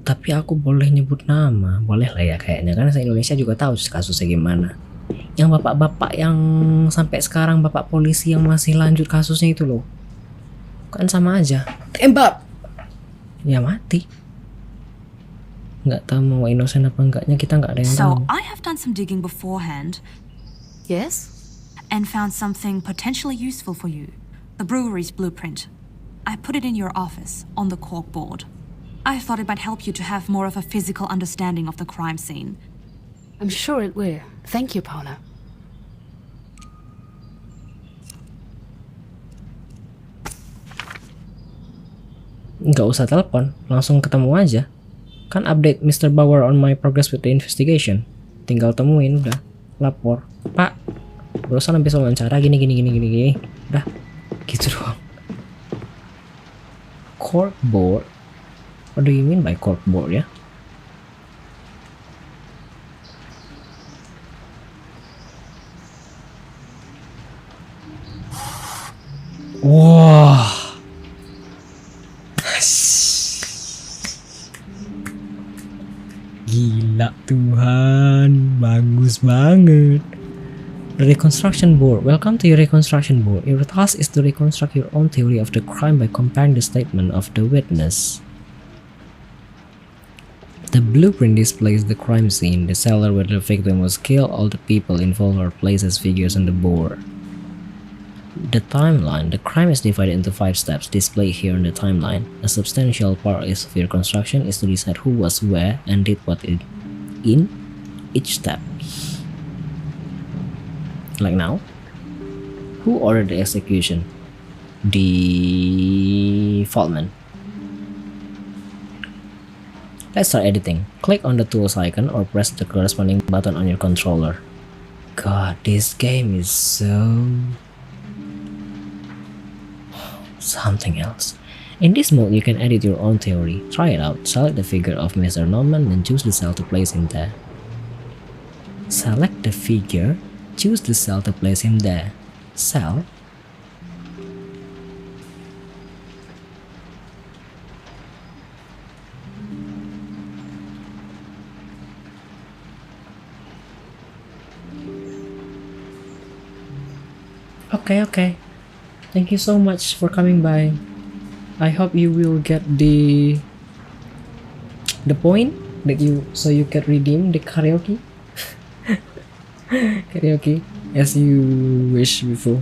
tapi aku boleh nyebut nama, boleh lah ya kayaknya, karena se Indonesia juga tahu kasusnya gimana. Yang bapak-bapak yang sampai sekarang bapak polisi yang masih lanjut kasusnya itu loh, kan sama aja, tembak, ya mati. Nggak tahu mau innocent apa enggaknya, kita nggak ada yang tahu. So, I have done some digging beforehand Yes? and found something potentially useful for you. The brewery's blueprint. I put it in your office, on the cork board. I thought it might help you to have more of a physical understanding of the crime scene. I'm sure it will. Thank you, Paula. Nggak usah telepon, langsung ketemu aja. Kan update Mr. Bauer on my progress with the investigation. Tinggal temuin, udah, lapor. Pak, barusan habis wawancara gini. Udah, gitu doang. Corkboard? What do you mean by corkboard ya? Wah. Gila Tuhan, bagus banget. The Reconstruction Board. Welcome to your Reconstruction Board. Your task is to reconstruct your own theory of the crime by comparing the statement of the witness. The blueprint displays the crime scene, the cellar where the victim was killed, all the people involved are placed as figures on the board. The timeline. The crime is divided into 5 steps displayed here on the timeline. A substantial part of your construction is to decide who was where and did what in each step. Like now, who ordered the execution? The faultman. Let's start editing. Click on the tools icon or press the corresponding button on your controller. God, this game is so something else. In this mode, you can edit your own theory. Try it out. Select the figure of Mr. Norman and choose the cell to place him there. Select the figure. Choose the cell to place him there. Cell. Okay. Thank you so much for coming by. I hope you will get the point that you can redeem the karaoke. Karaoke as you wish before.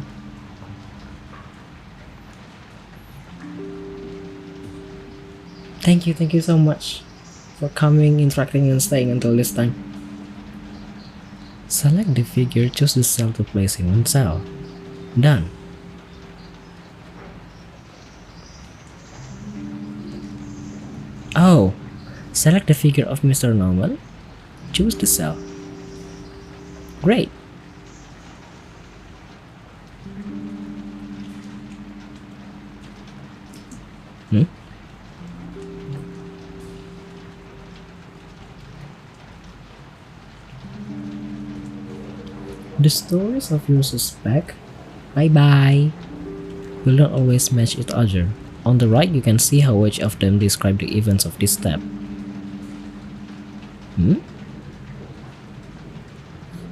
Thank you so much for coming, interacting, and staying until this time. Select the figure, choose the cell to place him on cell. Done. Oh, select the figure of Mr. Norman, choose the cell. Great. The stories of your suspect, bye-bye, will not always match each other. On the right, you can see how each of them describe the events of this step.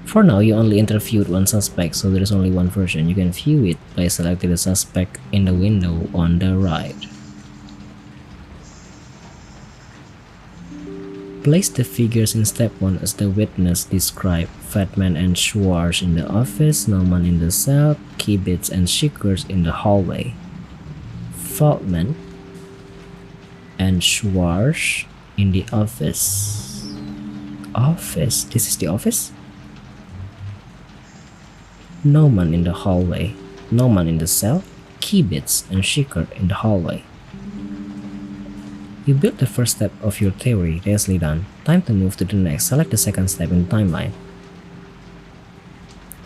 For now, you only interviewed one suspect, so there is only one version. You can view it by selecting the suspect in the window on the right. Place the figures in step 1 as the witness described. Fatman and Schwarz in the office, Naumann in the cell, Kibitz and Schickers in the hallway. Fatman and Schwarz in the office. Office? This is the office? Naumann in the hallway, Naumann in the cell, Kibitz and Schickers in the hallway. You built the first step of your theory, nicely done. Time to move to the next. Select the second step in the timeline.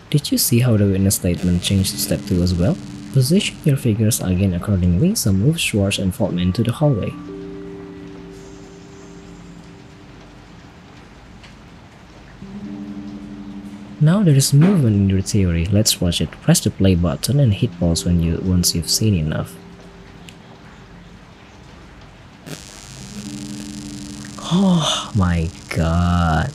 Did you see how the witness statement changed to step 2 as well? Position your figures again accordingly, so move Schwarz and Fatman to the hallway. Now there is movement in your theory. Let's watch it. Press the play button and hit pause once you've seen enough. Oh my god.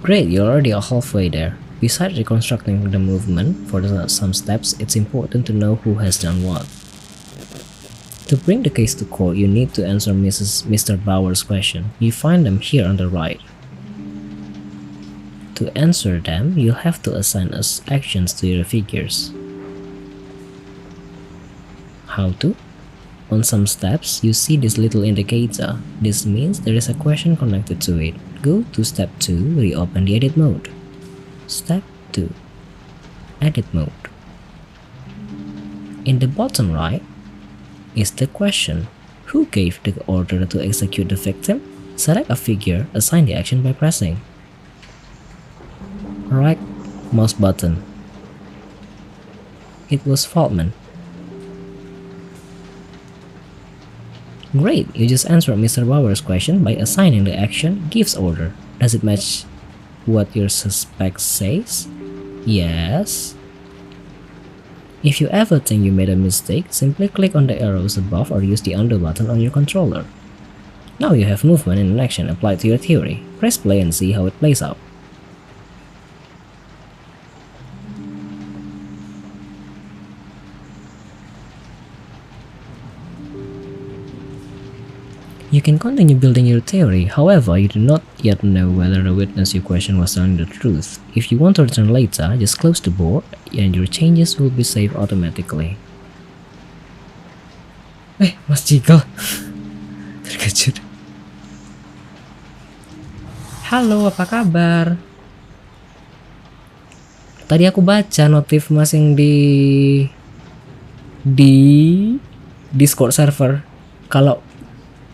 Great, you're already halfway there. Besides reconstructing the movement for some steps, it's important to know who has done what. To bring the case to court, you need to answer Mr. Bauer's question. You find them here on the right. To answer them, you'll have to assign actions to your figures. How to? On some steps, you see this little indicator. This means there is a question connected to it. Go to step 2, reopen the edit mode. Step 2, edit mode. In the bottom right is the question. Who gave the order to execute the victim? Select a figure, assign the action by pressing right mouse button. It was Fatman. Great, you just answered Mr. Bauer's question by assigning the action gives order. Does it match what your suspect says? Yes. If you ever think you made a mistake, simply click on the arrows above or use the undo button on your controller. Now you have movement and action applied to your theory. Press play and see how it plays out. You can continue building your theory, however, you do not yet know whether the witness you question was telling the truth. If you want to return later, just close the board and your changes will be saved automatically. Mas Jiggle. Terkejut. Halo, apa kabar? Tadi aku baca notif mas yang di Discord server kalau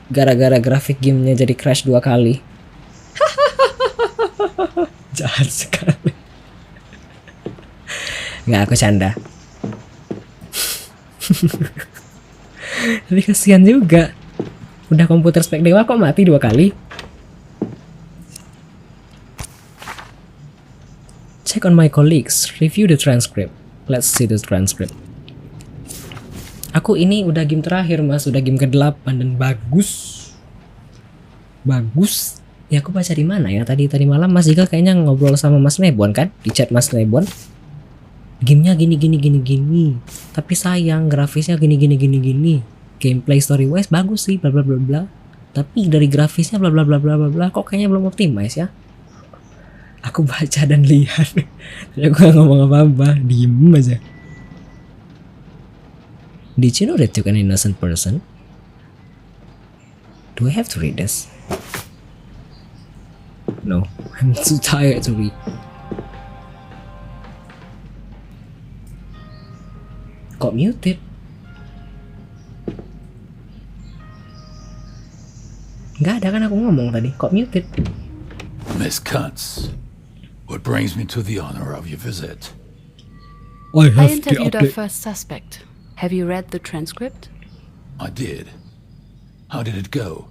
gara-gara grafik gamenya jadi crash 2 kali. Jahat sekali. Nggak, aku canda. Tapi kasihan juga. Udah komputer spek dewa kok mati 2 kali. Check on my colleagues. Review the transcript. Let's see the transcript. Aku ini udah game terakhir mas, udah game ke-8 dan bagus. Ya aku baca di mana ya tadi malam Mas Jika kayaknya ngobrol sama Mas Nebon kan di chat Mas Nebon. Gamenya gini. Tapi sayang grafisnya gini. Gameplay story wise bagus sih bla bla bla bla. Tapi dari grafisnya bla bla bla bla bla kok kayaknya belum optimize ya. Aku baca dan lihat. Tapi aku gak ngomong apa-apa, diem aja. Did you know they took an innocent person? Do I have to read this? No, I'm too tired to read. Kok muted? Nggak ada kan aku ngomong tadi, kok muted? Miss Katz, what brings me to the honor of your visit? I interviewed our first suspect. Have you read the transcript? I did. How did it go?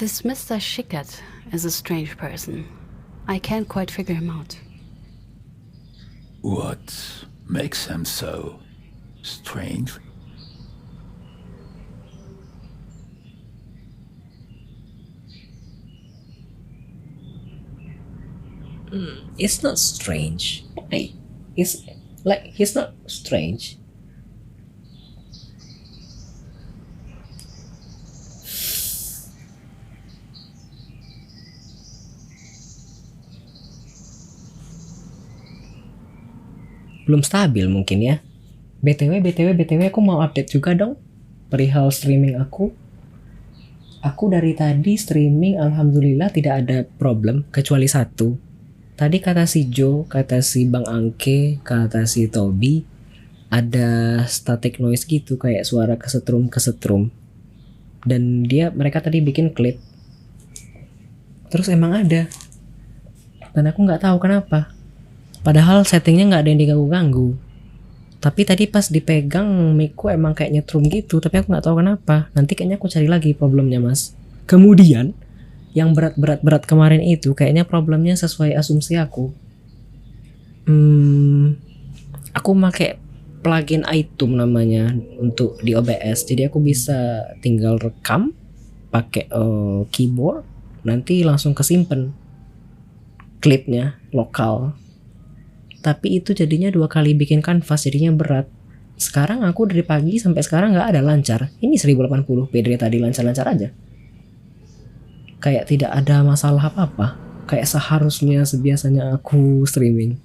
This Mr. Schickert is a strange person. I can't quite figure him out. What makes him so strange? It's not strange. He's not strange. belum stabil mungkin ya. BTW aku mau update juga dong perihal streaming aku. Aku dari tadi streaming alhamdulillah tidak ada problem kecuali satu. Tadi kata si Joe, kata si Bang Angke, kata si Toby ada static noise gitu kayak suara kesetrum. Dan mereka tadi bikin klip. Terus emang ada. Dan aku nggak tahu kenapa. Padahal settingnya nggak ada yang diganggu-ganggu. Tapi tadi pas dipegang mic-ku emang kayak nyetrum gitu, tapi aku nggak tahu kenapa. Nanti kayaknya aku cari lagi problemnya, Mas. Kemudian yang berat kemarin itu kayaknya problemnya sesuai asumsi aku. Aku pakai plugin iTunes namanya untuk di OBS. Jadi aku bisa tinggal rekam pakai keyboard, nanti langsung kesimpan klipnya lokal. Tapi itu jadinya 2 kali bikin kanvas, jadinya berat. Sekarang aku dari pagi sampai sekarang nggak ada lancar. Ini 1080p dari tadi lancar-lancar aja. Kayak tidak ada masalah apa-apa. Kayak seharusnya sebiasanya aku streaming.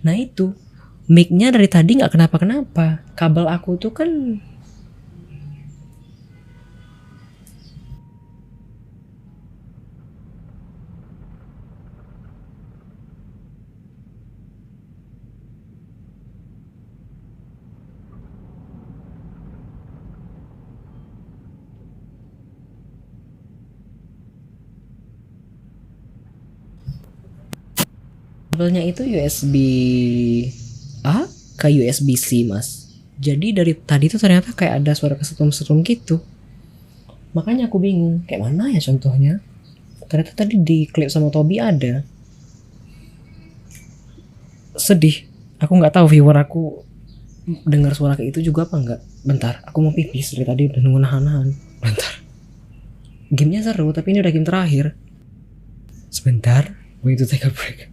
Nah itu, mic-nya dari tadi nggak kenapa-kenapa. Kabel aku tuh kan kabelnya itu USB A ke USB C, Mas. Jadi dari tadi tuh ternyata kayak ada suara kesetrum-setrum gitu. Makanya aku bingung, kayak mana ya contohnya? Ternyata tadi di klip sama Toby ada. Sedih. Aku nggak tahu viewer aku dengar suara kayak itu juga apa enggak. Bentar, aku mau pipis dari tadi udah nunggu nahan-nahan. Bentar. Gamenya seru, tapi ini udah game terakhir. Sebentar, going to take a break.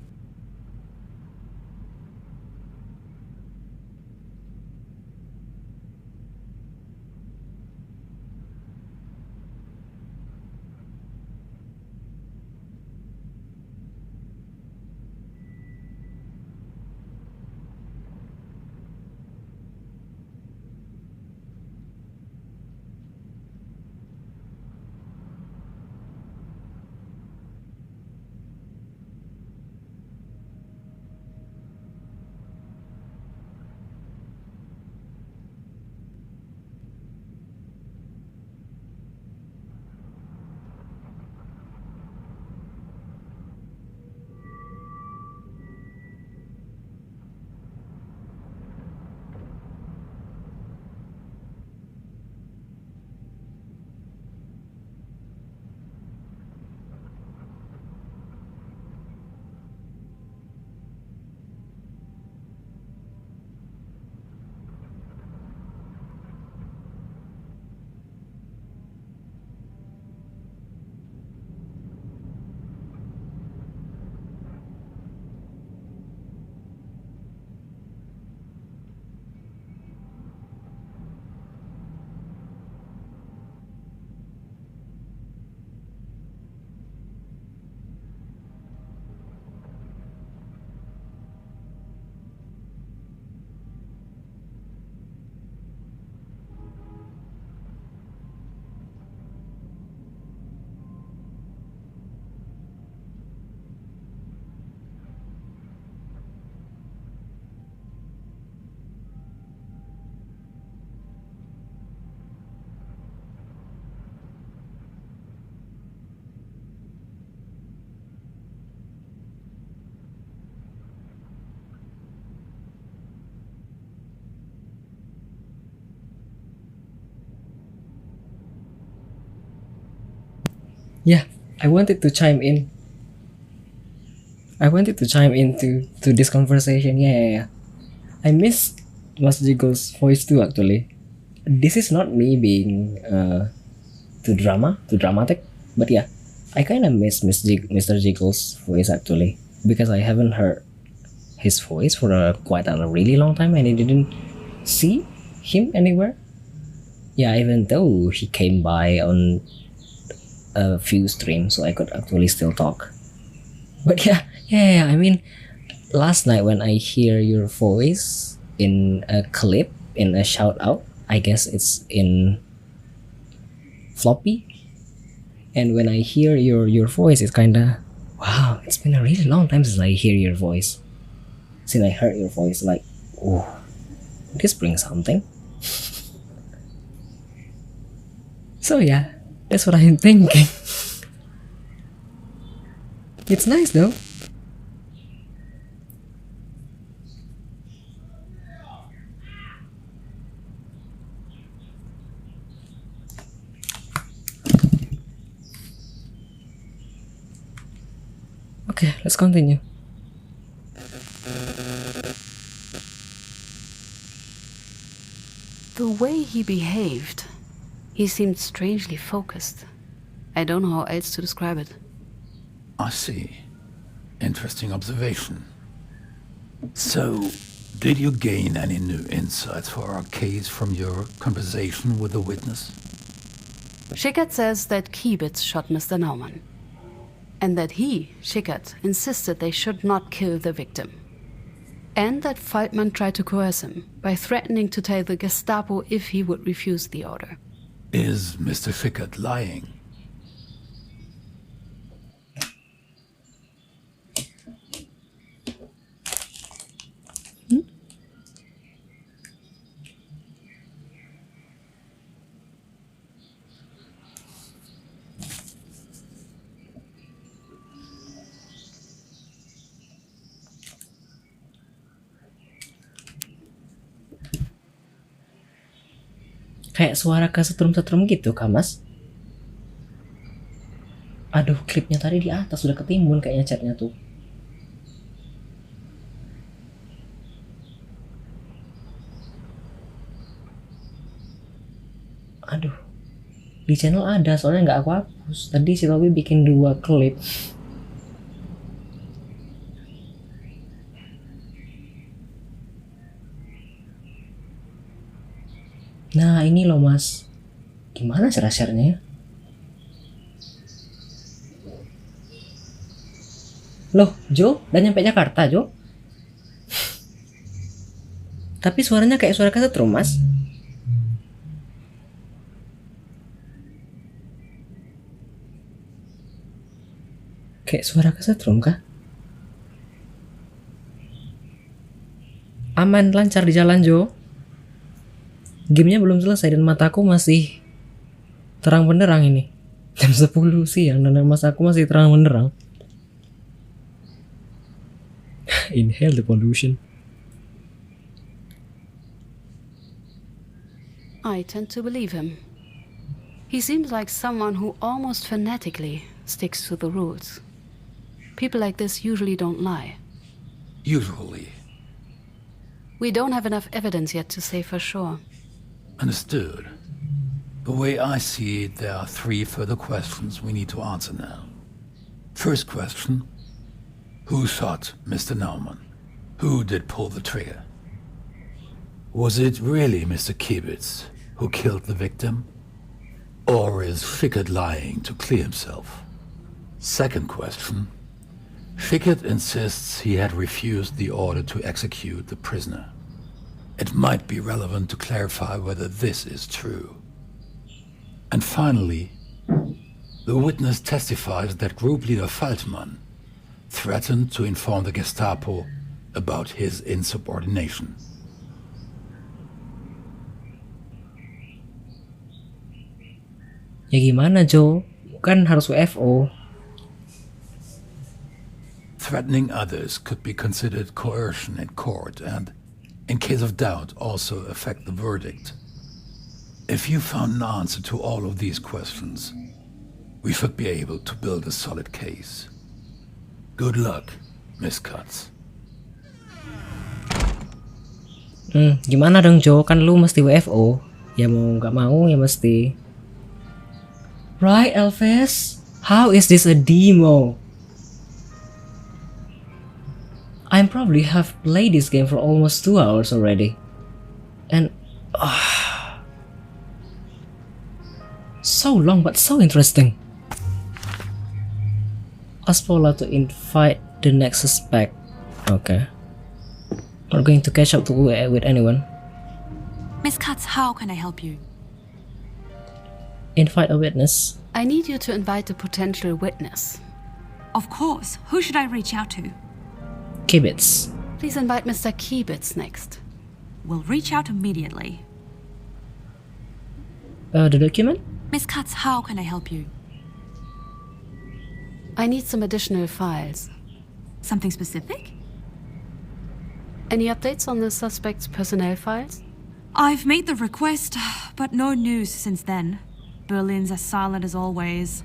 Yeah, I wanted to chime in. To this conversation. Yeah. I miss Mas Jiggle's voice too actually. This is not me being too dramatic, but yeah, I kind of miss Mr. Jiggle's voice actually because I haven't heard his voice for quite a really long time and I didn't see him anywhere. Yeah, even though he came by on a few streams so I could actually still talk. But yeah, I mean, last night when I hear your voice in a clip, in a shout out, I guess it's in Floppy. And when I hear your voice, it's kinda, wow, it's been a really long time since I hear your voice. Since I heard your voice, like, oh, this brings something. So yeah, that's what I'm thinking. It's nice though. Okay, let's continue. The way he behaved, he seemed strangely focused. I don't know how else to describe it. I see. Interesting observation. So, did you gain any new insights for our case from your conversation with the witness? Schickert says that Kiebitz shot Mr. Naumann, and that he, Schickert, insisted they should not kill the victim. And that Faltmann tried to coerce him by threatening to tell the Gestapo if he would refuse the order. Is Mr. Schickert lying? Kayak suara kesetrum-setrum gitu kah, Mas? Aduh, klipnya tadi di atas udah ketimbun kayaknya chatnya tuh. Aduh, di channel ada soalnya nggak aku hapus. Tadi si Tobi bikin 2 klip. Nah ini loh Mas, gimana cara share-nya ya? Loh Jo, udah nyampe Jakarta Jo? Tapi suaranya kayak suara kesetrum Mas. Kayak suara kesetrum kah? Aman, lancar di jalan Jo. Gamenya belum selesai dan mataku masih terang benderang ini. Jam 10 siang dan mataku masih terang benderang. Inhale the pollution. I tend to believe him. He seems like someone who almost fanatically sticks to the rules. People like this usually don't lie. Usually. We don't have enough evidence yet to say for sure. Understood. The way I see it, there are 3 further questions we need to answer now. First question, who shot Mr. Naumann? Who did pull the trigger? Was it really Mr. Kiebitz who killed the victim? Or is Schickert lying to clear himself? Second question, Schickert insists he had refused the order to execute the prisoner. It might be relevant to clarify whether this is true. And finally, the witness testifies that group leader Faltmann threatened to inform the Gestapo about his insubordination. Ya gimana Jo? Kan harus UFO. Threatening others could be considered coercion in court and, in case of doubt, also affect the verdict. If you found an answer to all of these questions, we should be able to build a solid case. Good luck, Miss Katz. Gimana dong Jo? Kan lu mesti UFO. Ya mau nggak mau ya mesti. Right Elvis? How is this a demo? I probably have played this game for almost 2 hours already. And so long but so interesting. Ask Paula to invite the next suspect. Okay. Not going to catch up with anyone. Miss Katz, how can I help you? Invite a witness. I need you to invite a potential witness. Of course. Who should I reach out to? Kibitz. Please invite Mr. Kibitz next. We'll reach out immediately. The document? Miss Katz, how can I help you? I need some additional files. Something specific? Any updates on the suspect's personnel files? I've made the request, but no news since then. Berlin's as silent as always.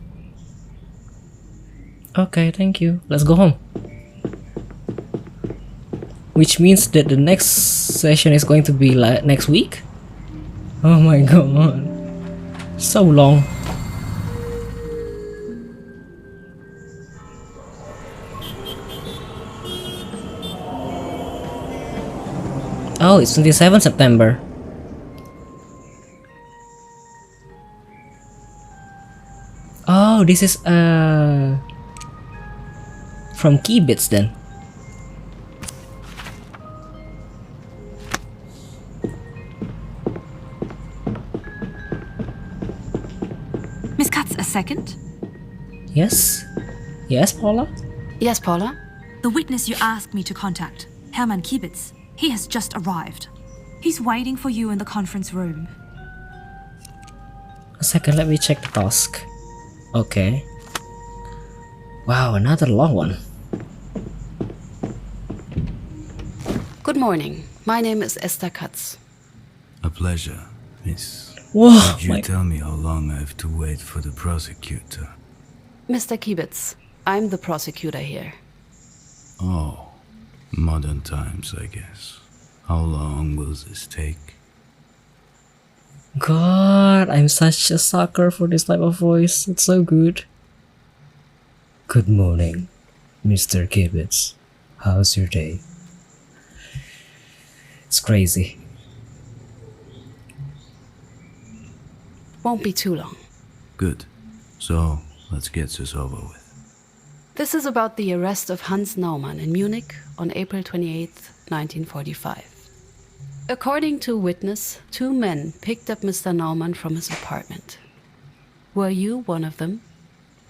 Okay, thank you. Let's go home. Which means that the next session is going to be like next week? Oh my god. So long. Oh, it's 27 September. Oh, this is from Kibitz then. Miss Katz, a second? Yes? Yes, Paula? Yes, Paula? The witness you asked me to contact, Hermann Kibitz, he has just arrived. He's waiting for you in the conference room. A second, let me check the task. Okay. Wow, another long one. Good morning. My name is Esther Katz. A pleasure, miss. Whoa, Could you tell me how long I have to wait for the prosecutor? Mr. Kibitz, I'm the prosecutor here. Oh, modern times, I guess. How long will this take? God, I'm such a sucker for this type of voice. It's so good. Good morning, Mr. Kibitz. How's your day? It's crazy. Won't be too long. Good. So, let's get this over with. This is about the arrest of Hans Naumann in Munich on April 28, 1945. According to a witness, 2 men picked up Mr. Naumann from his apartment. Were you one of them?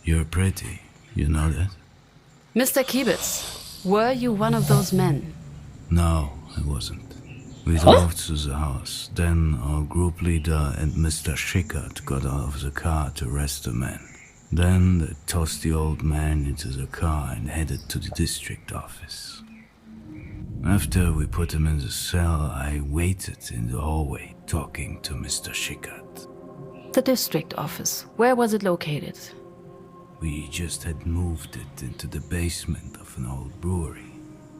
You're pretty, you know that? Mr. Kibitz, were you one of those men? No, I wasn't. We drove to the house. Then our group leader and Mr. Schickert got out of the car to arrest the man. Then they tossed the old man into the car and headed to the district office. After we put him in the cell, I waited in the hallway talking to Mr. Schickert. The district office. Where was it located? We just had moved it into the basement of an old brewery.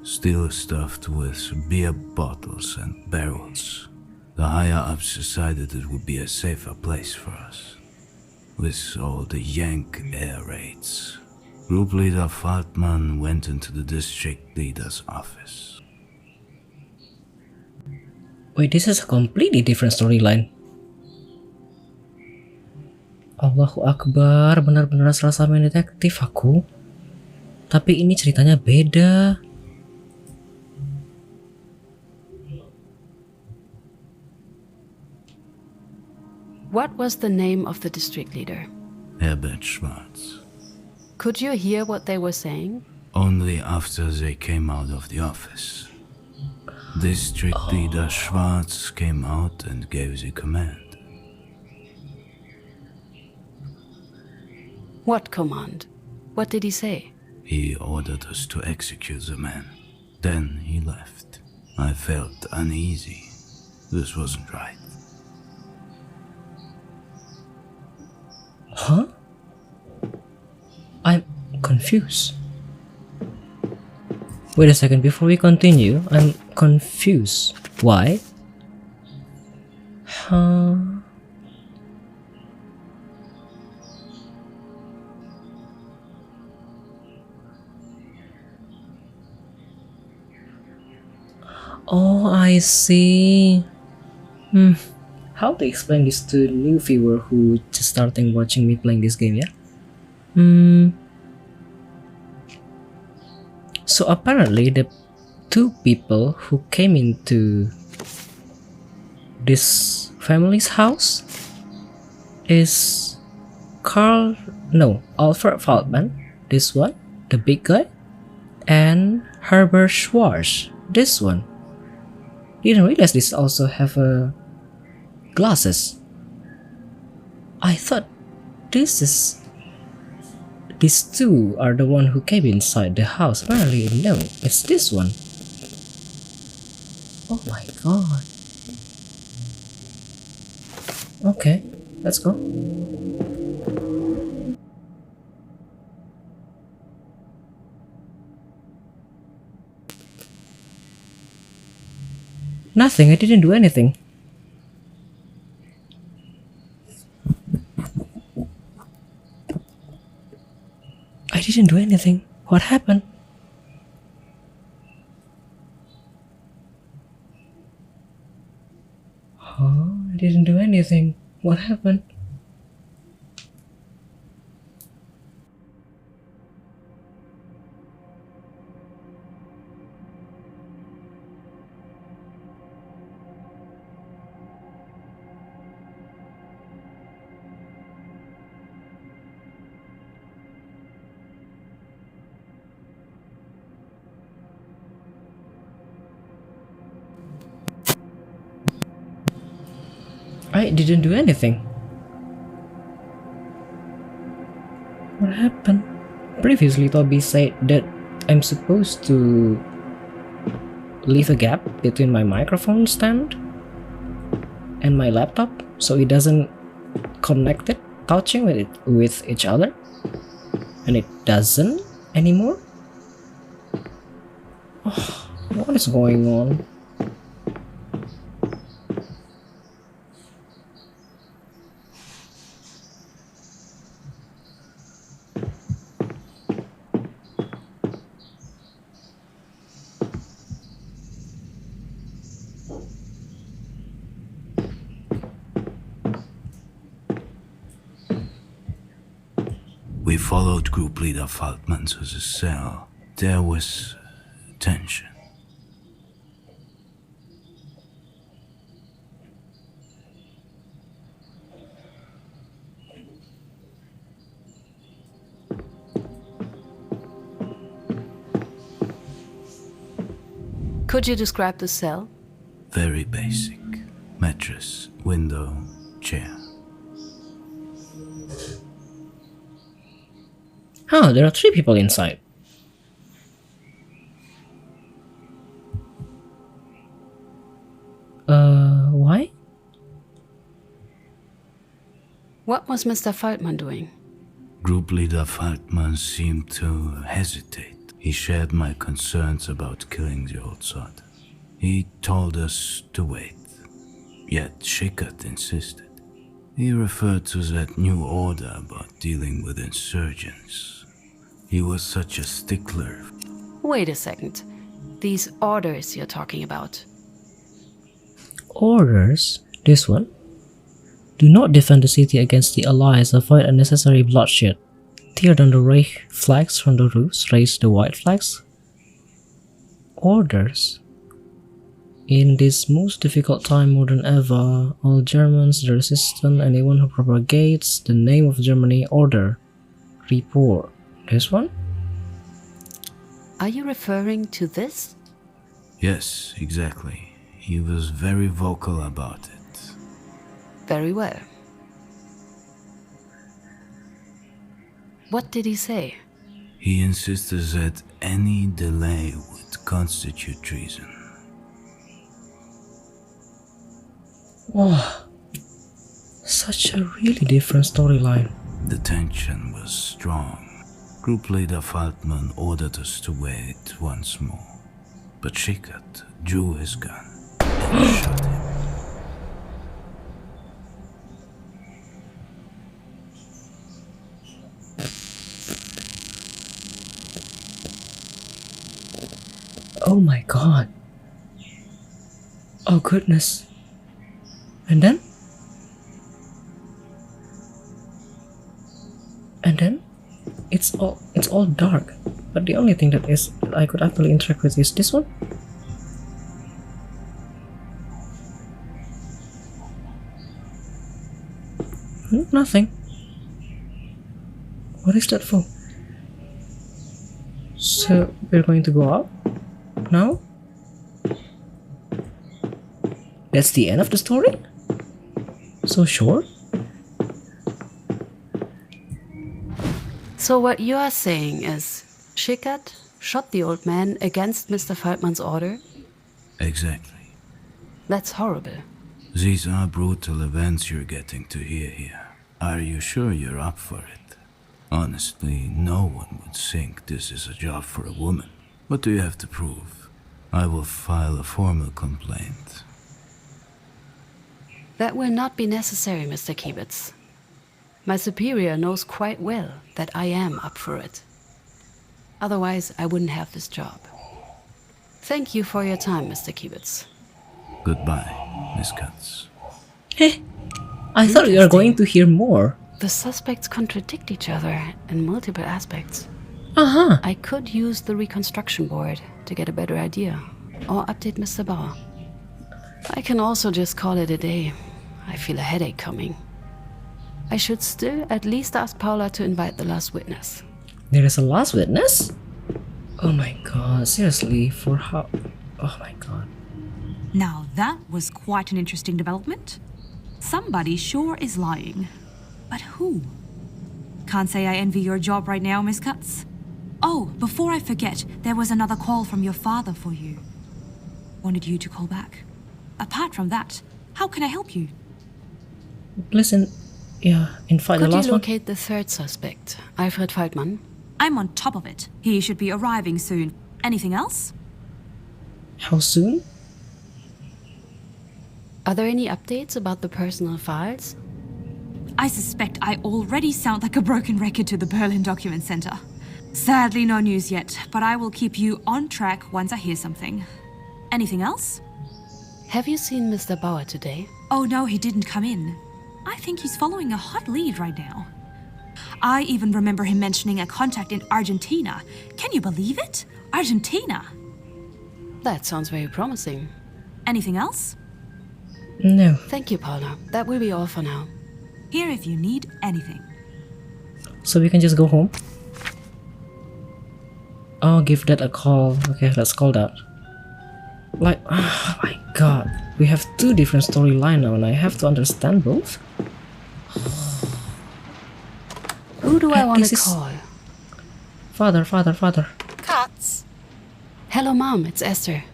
Still stuffed with beer bottles and barrels. The higher-ups decided it would be a safer place for us. With all the Yank air raids, Group leader Faltman went into the district leader's office. Wait, this is a completely different storyline. Allahu Akbar, benar-benar serasa main detektif aku. Tapi ini ceritanya beda. What was the name of the district leader? Herbert Schwarz. Could you hear what they were saying? Only after they came out of the office. District leader Schwarz came out and gave the command. What command? What did he say? He ordered us to execute the man. Then he left. I felt uneasy. This wasn't right. Huh? I'm confused. Wait a second, before we continue, I'm confused. Why? Huh? Oh, I see. How to explain this to new viewer who just starting watching me playing this game, yeah? So apparently the two people who came into this family's house is Alfred Faltman, this one, the big guy, and Herbert Schwarz, this one. Didn't realize this also have glasses. I thought these two are the one who came inside the house. Apparently, no, it's this one. Oh my god. Okay, let's go. Nothing, I didn't do anything. I didn't do anything. What happened? Huh? I didn't do anything. What happened? I didn't do anything. What happened? Previously, Toby said that I'm supposed to leave a gap between my microphone stand and my laptop so it doesn't connect it, touching with each other, and it doesn't anymore. Oh, what is going on? We followed group leader Faltman to the cell. There was tension. Could you describe the cell? Very basic. Mattress, window, chair. Oh, there are 3 people inside. Why? What was Mr. Faltman doing? Group leader Faltman seemed to hesitate. He shared my concerns about killing the old sod. He told us to wait. Yet Schickert insisted. He referred to that new order about dealing with insurgents. He was such a stickler. Wait a second. These orders you're talking about. Orders? This one? Do not defend the city against the Allies, avoid unnecessary bloodshed. Tear down the Reich flags from the roofs, raise the white flags. Orders? In this most difficult time more than ever, all Germans, the resistance, anyone who propagates the name of Germany, order. Report. This one? Are you referring to this? Yes, exactly. He was very vocal about it. Very well. What did he say? He insisted that any delay would constitute treason. Wow. Such a really different storyline. The tension was strong. Group leader Faltman ordered us to wait once more. But Schickert drew his gun and shot him. Oh my god. Oh goodness. And then? And then? it's all dark. But the only thing that I could actually interact with is this one. Nothing. What is that for? So we're going to go out now? That's the end of the story? So short? So what you are saying is Schickard shot the old man against Mr. Feldman's order? Exactly. That's horrible. These are brutal events you're getting to hear here. Are you sure you're up for it? Honestly, no one would think this is a job for a woman. What do you have to prove? I will file a formal complaint. That will not be necessary, Mr. Kibitz. My superior knows quite well that I am up for it. Otherwise, I wouldn't have this job. Thank you for your time, Mr. Kibitz. Goodbye, Miss Katz. Hey, I thought you were going to hear more. The suspects contradict each other in multiple aspects. Uh-huh. I could use the reconstruction board to get a better idea, or update Mr. Bauer. I can also just call it a day. I feel a headache coming. I should still at least ask Paula to invite the last witness. There is a last witness? Oh my god, seriously, for how? Oh my god. Now that was quite an interesting development. Somebody sure is lying. But who? Can't say I envy your job right now, Miss Katz. Oh, before I forget, there was another call from your father for you. Wanted you to call back. Apart from that, how can I help you? Listen, yeah, invite the Could last you one. locate the third suspect, Alfred Feldman? I'm on top of it. He should be arriving soon. Anything else? How soon? Are there any updates about the personal files? I suspect I already sound like a broken record to the Berlin Document Center. Sadly, no news yet, but I will keep you on track once I hear something. Anything else? Have you seen Mr. Bauer today? Oh no, he didn't come in. I think he's following a hot lead right now. I even remember him mentioning a contact in Argentina. Can you believe it? Argentina! That sounds very promising. Anything else? No. Thank you, Paula. That will be all for now. Here if you need anything. So we can just go home? Oh, give that a call. Okay, let's call that. Like, oh my god. We have two different storylines now and I have to understand both? Who do I want This to is- call? Father. Katz, Hello, Mom. It's Esther.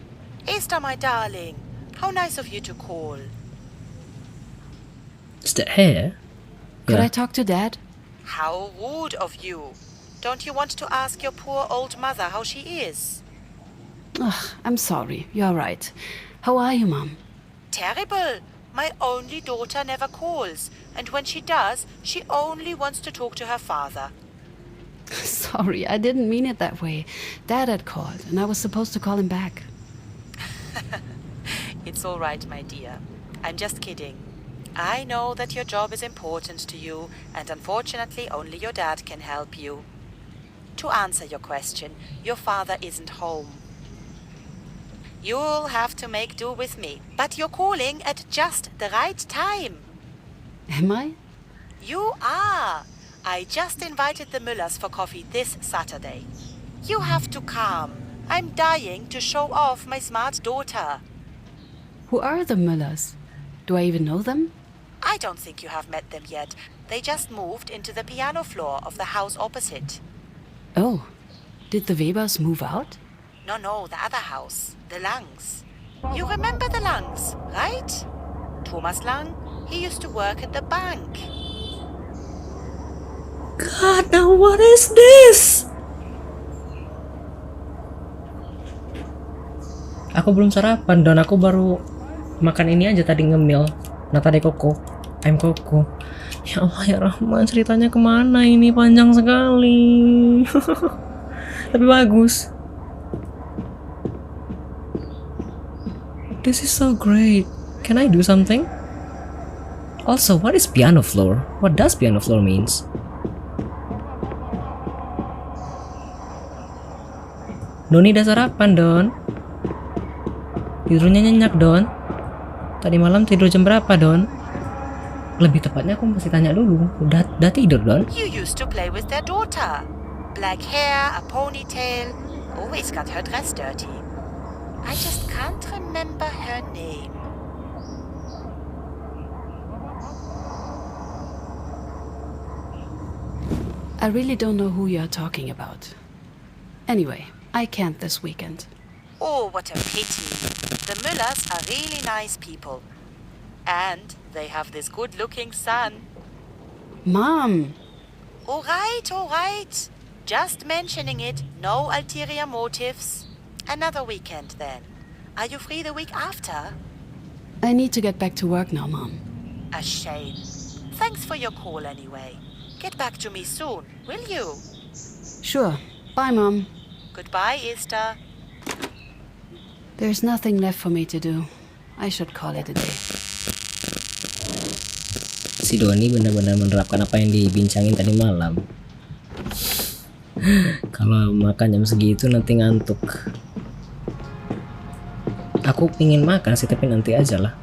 Esther, my darling. How nice of you to call. Is that hair? Could Yeah. I talk to Dad? How rude of you. Don't you want to ask your poor old mother how she is? Ugh, I'm sorry. You're right. How are you, Mom? Terrible. My only daughter never calls, and when she does, she only wants to talk to her father. Sorry, I didn't mean it that way. Dad had called, and I was supposed to call him back. It's all right, my dear. I'm just kidding. I know that your job is important to you, and unfortunately only your dad can help you. To answer your question, your father isn't home. You'll have to make do with me, but you're calling at just the right time. Am I? You are. I just invited the Müllers for coffee this Saturday. You have to come. I'm dying to show off my smart daughter. Who are the Müllers? Do I even know them? I don't think you have met them yet. They just moved into the piano floor of the house opposite. Oh, did the Webers move out? No, the other house. The Langs. You remember the Langs, right? Thomas Lang, he used to work at the bank. God, now what is this? Aku belum sarapan dan aku baru makan ini aja tadi ngemil. Nata de Coco. I'm Coco. Ya Allah ya Rahman, ceritanya kemana ini? Panjang sekali. Tapi bagus. This is so great. Can I do something? Also, what is piano floor? What does piano floor means? Doni udah sarapan, Don. Tidurnya nyenyak, Don. Tadi malam tidur jam berapa, Don? Lebih tepatnya aku mesti tanya dulu. Udah tidur, Don? You used to play with their daughter. Black hair, a ponytail, always got her dress dirty. I just can't remember her name. I really don't know who you're talking about. Anyway, I can't this weekend. Oh, what a pity. The Müllers are really nice people. And they have this good-looking son. Mom! All right. Just mentioning it. No ulterior motives. Another weekend, then. Are you free the week after? I need to get back to work now, Mom. A shame. Thanks for your call anyway. Get back to me soon, will you? Sure. Bye, Mom. Goodbye, Esther. There's nothing left for me to do. I should call it a day. Si Doni benar-benar menerapkan apa yang dibincangin tadi malam. Kalau makan jam segitu nanti ngantuk. Aku pingin makan sih, tapi nanti aja lah.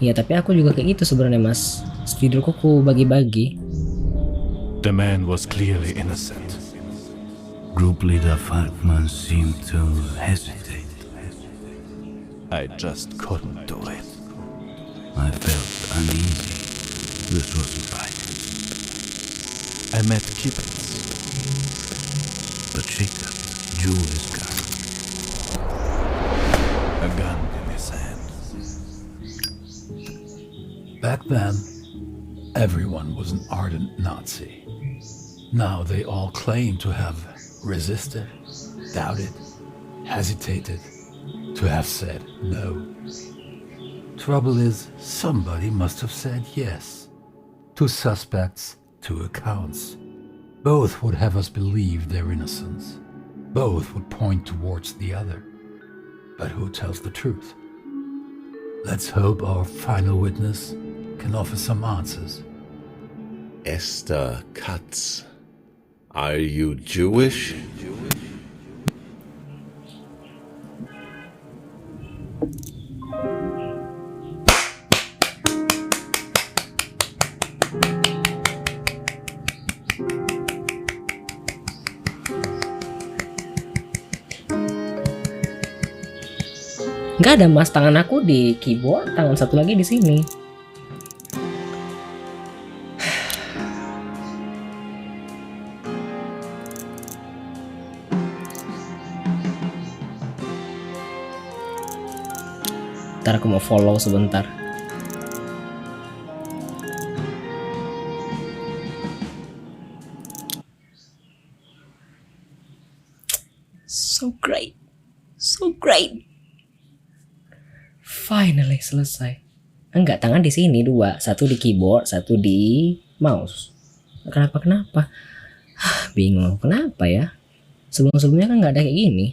Ya, tapi aku juga kayak gitu sebenarnya, Mas. Tidurku ku bagi-bagi. The man was clearly innocent. Group leader Falkman seemed to hesitate. I just couldn't do it. I felt uneasy. This wasn't right. I met Kippens. But Jacob drew his gun. A gun in his hand. Back then, everyone was an ardent Nazi. Now they all claim to have resisted, doubted, hesitated, to have said no. Trouble is, somebody must have said yes. 2 suspects, 2 accounts. Both would have us believe their innocence. Both would point towards the other. But who tells the truth? Let's hope our final witness can offer some answers. Esther Katz. Are you Jewish? Gak ada, Mas, tangan aku di keyboard, tangan satu lagi di sini. Ntar aku mau follow sebentar. So great. So great. Finally selesai. Enggak, tangan di sini 2, satu di keyboard, satu di mouse. Kenapa? Bingung kenapa ya? Sebelumnya kan nggak ada kayak gini.